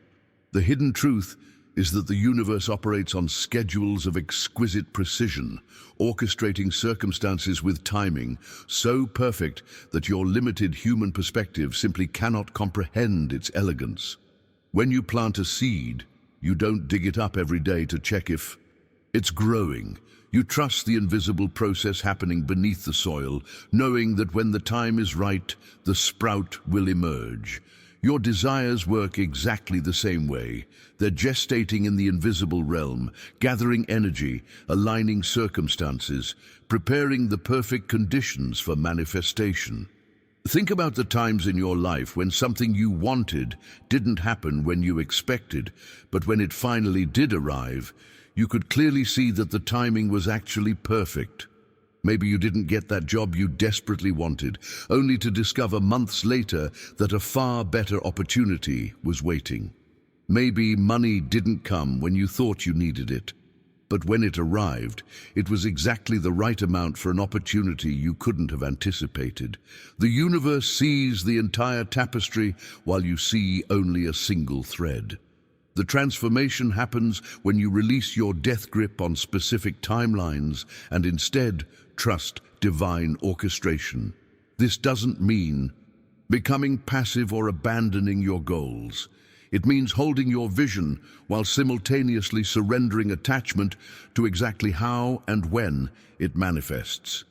S1: The hidden truth is that the universe operates on schedules of exquisite precision, orchestrating circumstances with timing so perfect that your limited human perspective simply cannot comprehend its elegance. When you plant a seed, you don't dig it up every day to check if it's growing. You trust the invisible process happening beneath the soil, knowing that when the time is right, the sprout will emerge. Your desires work exactly the same way. They're gestating in the invisible realm, gathering energy, aligning circumstances, preparing the perfect conditions for manifestation. Think about the times in your life when something you wanted didn't happen when you expected, but when it finally did arrive, you could clearly see that the timing was actually perfect. Maybe you didn't get that job you desperately wanted, only to discover months later that a far better opportunity was waiting. Maybe money didn't come when you thought you needed it, but when it arrived, it was exactly the right amount for an opportunity you couldn't have anticipated. The universe sees the entire tapestry while you see only a single thread. The transformation happens when you release your death grip on specific timelines and instead trust divine orchestration. This doesn't mean becoming passive or abandoning your goals. It means holding your vision while simultaneously surrendering attachment to exactly how and when it manifests.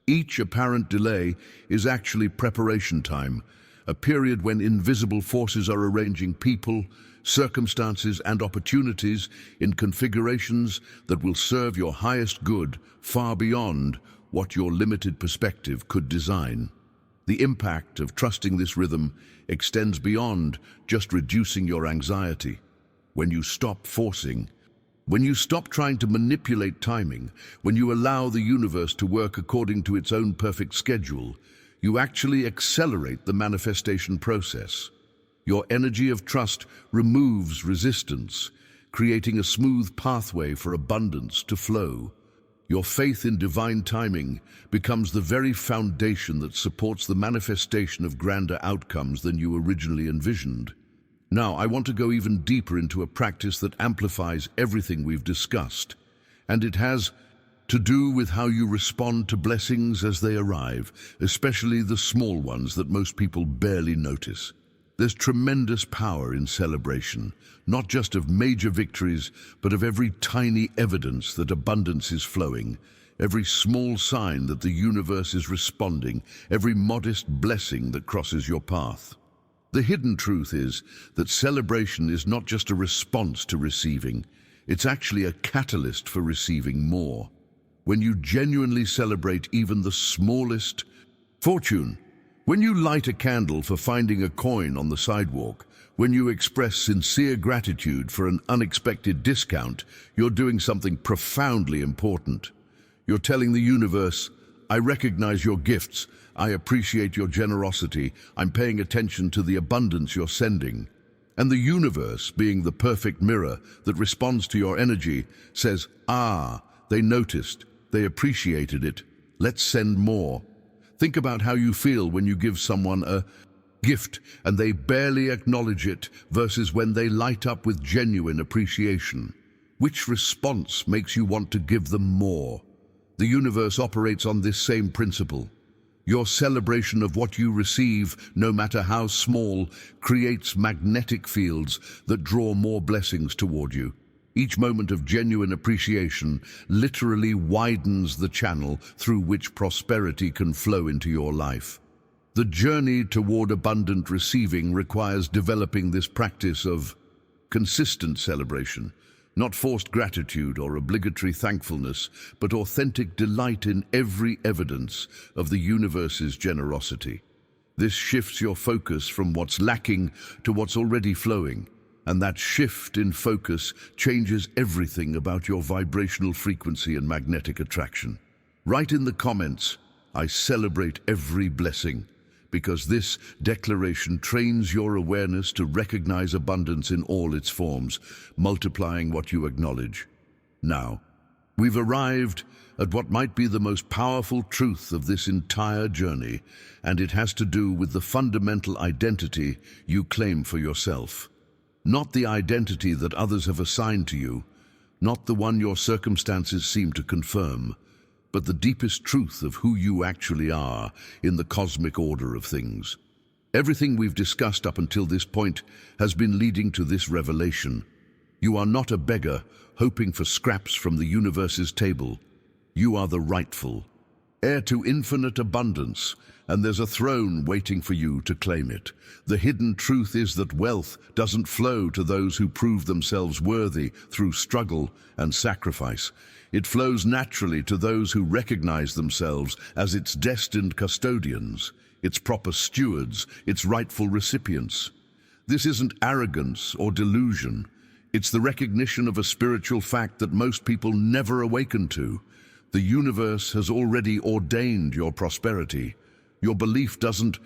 S1: Each apparent delay is actually preparation time, a period when invisible forces are arranging people, circumstances, and opportunities in configurations that will serve your highest good far beyond what your limited perspective could design. The impact of trusting this rhythm extends beyond just reducing your anxiety. When you stop forcing, when you stop trying to manipulate timing, when you allow the universe to work according to its own perfect schedule, you actually accelerate the manifestation process. Your energy of trust removes resistance, creating a smooth pathway for abundance to flow. Your faith in divine timing becomes the very foundation that supports the manifestation of grander outcomes than you originally envisioned. Now, I want to go even deeper into a practice that amplifies everything we've discussed, and it has to do with how you respond to blessings as they arrive, especially the small ones that most people barely notice. There's tremendous power in celebration, not just of major victories, but of every tiny evidence that abundance is flowing, every small sign that the universe is responding, every modest blessing that crosses your path. The hidden truth is that celebration is not just a response to receiving, it's actually a catalyst for receiving more. When you genuinely celebrate even the smallest fortune, when you light a candle for finding a coin on the sidewalk, when you express sincere gratitude for an unexpected discount, you're doing something profoundly important. You're telling the universe, I recognize your gifts, I appreciate your generosity, I'm paying attention to the abundance you're sending. And the universe, being the perfect mirror that responds to your energy, says, they noticed, they appreciated it, let's send more. Think about how you feel when you give someone a gift and they barely acknowledge it versus when they light up with genuine appreciation. Which response makes you want to give them more? The universe operates on this same principle. Your celebration of what you receive, no matter how small, creates magnetic fields that draw more blessings toward you. Each moment of genuine appreciation literally widens the channel through which prosperity can flow into your life. The journey toward abundant receiving requires developing this practice of consistent celebration, not forced gratitude or obligatory thankfulness, but authentic delight in every evidence of the universe's generosity. This shifts your focus from what's lacking to what's already flowing. And that shift in focus changes everything about your vibrational frequency and magnetic attraction. Write in the comments, I celebrate every blessing, because this declaration trains your awareness to recognize abundance in all its forms, multiplying what you acknowledge. Now, we've arrived at what might be the most powerful truth of this entire journey, and it has to do with the fundamental identity you claim for yourself. Not the identity that others have assigned to you, not the one your circumstances seem to confirm, but the deepest truth of who you actually are in the cosmic order of things. Everything we've discussed up until this point has been leading to this revelation. You are not a beggar hoping for scraps from the universe's table. You are the rightful heir to infinite abundance, and there's a throne waiting for you to claim it. The hidden truth is that wealth doesn't flow to those who prove themselves worthy through struggle and sacrifice. It flows naturally to those who recognize themselves as its destined custodians, its proper stewards, its rightful recipients. This isn't arrogance or delusion. It's the recognition of a spiritual fact that most people never awaken to. The universe has already ordained your prosperity. Your belief doesn't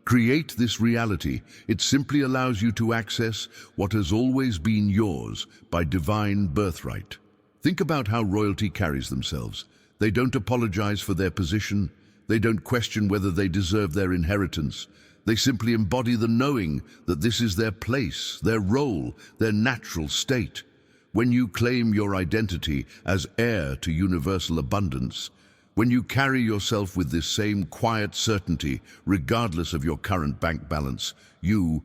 S1: create this reality. It simply allows you to access what has always been yours by divine birthright. Think about how royalty carries themselves. They don't apologize for their position. They don't question whether they deserve their inheritance. They simply embody the knowing that this is their place, their role, their natural state. When you claim your identity as heir to universal abundance, when you carry yourself with this same quiet certainty, regardless of your current bank balance, you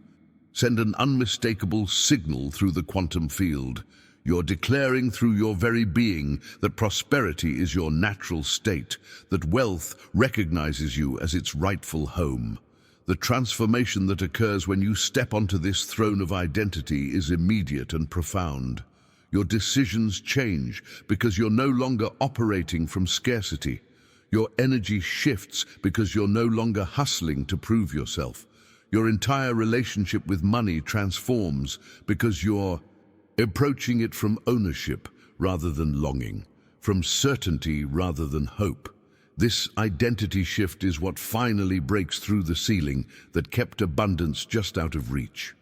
S1: send an unmistakable signal through the quantum field. You're declaring through your very being that prosperity is your natural state, that wealth recognizes you as its rightful home. The transformation that occurs when you step onto this throne of identity is immediate and profound. Your decisions change because you're no longer operating from scarcity. Your energy shifts because you're no longer hustling to prove yourself. Your entire relationship with money transforms because you're approaching it from ownership rather than longing, from certainty rather than hope. This identity shift is what finally breaks through the ceiling that kept abundance just out of reach.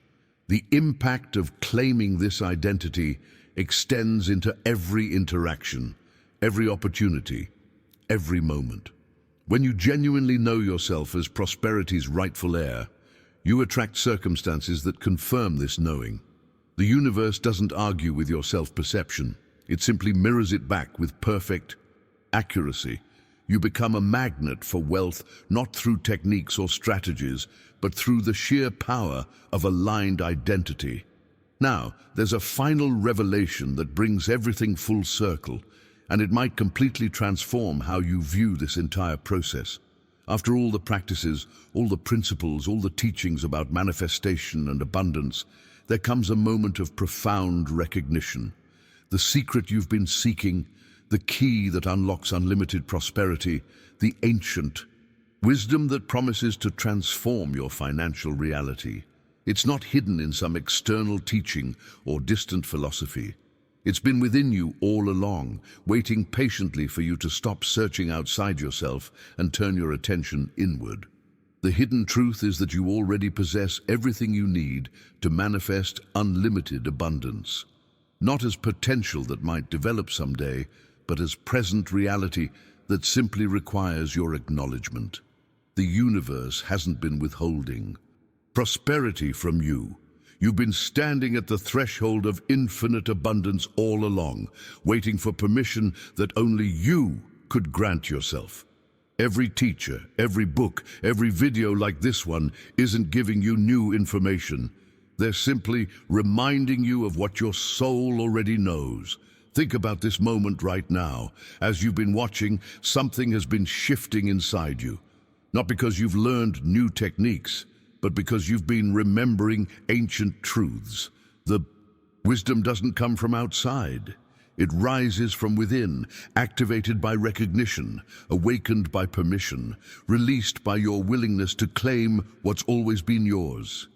S1: The impact of claiming this identity extends into every interaction, every opportunity, every moment. When you genuinely know yourself as prosperity's rightful heir, you attract circumstances that confirm this knowing. The universe doesn't argue with your self-perception. It simply mirrors it back with perfect accuracy. You become a magnet for wealth, not through techniques or strategies, but through the sheer power of aligned identity. Now, there's a final revelation that brings everything full circle, and it might completely transform how you view this entire process. After all the practices, all the principles, all the teachings about manifestation and abundance, there comes a moment of profound recognition. The secret you've been seeking, the key that unlocks unlimited prosperity, the ancient wisdom that promises to transform your financial reality. It's not hidden in some external teaching or distant philosophy. It's been within you all along, waiting patiently for you to stop searching outside yourself and turn your attention inward. The hidden truth is that you already possess everything you need to manifest unlimited abundance. Not as potential that might develop someday, but as present reality that simply requires your acknowledgement. The universe hasn't been withholding prosperity from you. You've been standing at the threshold of infinite abundance all along, waiting for permission that only you could grant yourself. Every teacher, every book, every video like this one isn't giving you new information. They're simply reminding you of what your soul already knows. Think about this moment right now. As you've been watching, something has been shifting inside you. Not because you've learned new techniques, but because you've been remembering ancient truths. The wisdom doesn't come from outside. It rises from within, activated by recognition, awakened by permission, released by your willingness to claim what's always been yours.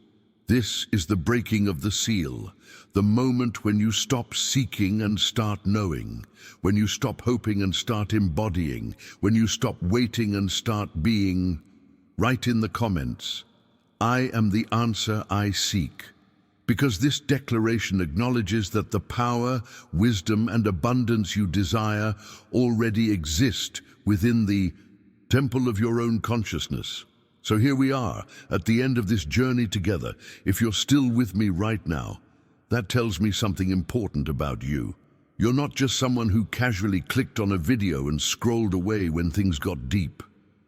S1: This is the breaking of the seal, the moment when you stop seeking and start knowing, when you stop hoping and start embodying, when you stop waiting and start being. Write in the comments, "I am the answer I seek," because this declaration acknowledges that the power, wisdom, and abundance you desire already exist within the temple of your own consciousness. So here we are, at the end of this journey together. If you're still with me right now, that tells me something important about you. You're not just someone who casually clicked on a video and scrolled away when things got deep.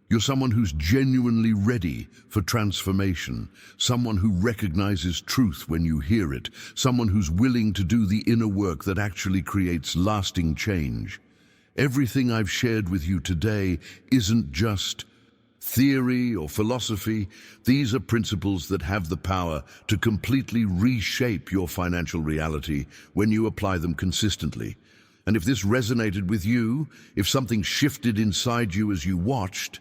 S1: You're someone who's genuinely ready for transformation, someone who recognizes truth when you hear it, someone who's willing to do the inner work that actually creates lasting change. Everything I've shared with you today isn't just theory or philosophy. These are principles that have the power to completely reshape your financial reality when you apply them consistently. And if this resonated with you, if something shifted inside you as you watched,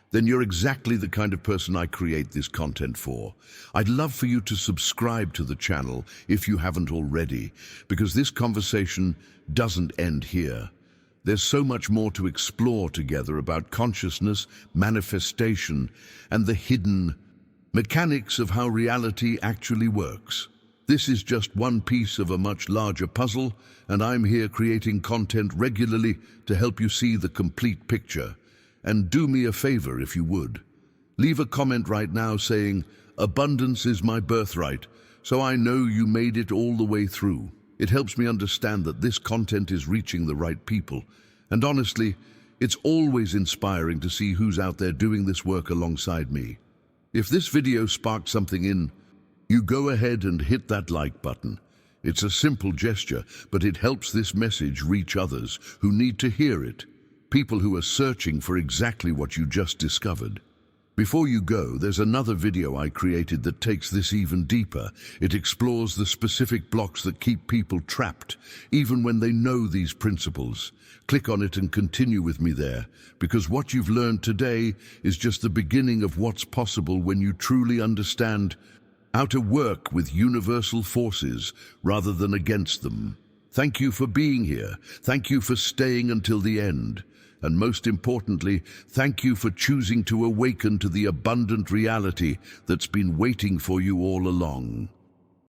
S1: then you're exactly the kind of person I create this content for. I'd love for you to subscribe to the channel if you haven't already, because this conversation doesn't end here. There's so much more to explore together about consciousness, manifestation, and the hidden mechanics of how reality actually works. This is just one piece of a much larger puzzle, and I'm here creating content regularly to help you see the complete picture. And do me a favor if you would. Leave a comment right now saying, "Abundance is my birthright," so I know you made it all the way through. It helps me understand that this content is reaching the right people. And honestly, it's always inspiring to see who's out there doing this work alongside me. If this video sparked something in you, go ahead and hit that like button. It's a simple gesture, but it helps this message reach others who need to hear it. People who are searching for exactly what you just discovered. Before you go, there's another video I created that takes this even deeper. It explores the specific blocks that keep people trapped, even when they know these principles. Click on it and continue with me there, because what you've learned today is just the beginning of what's possible when you truly understand how to work with universal forces rather than against them. Thank you for being here. Thank you for staying until the end. And most importantly, thank you for choosing to awaken to the abundant reality that's been waiting for you all along.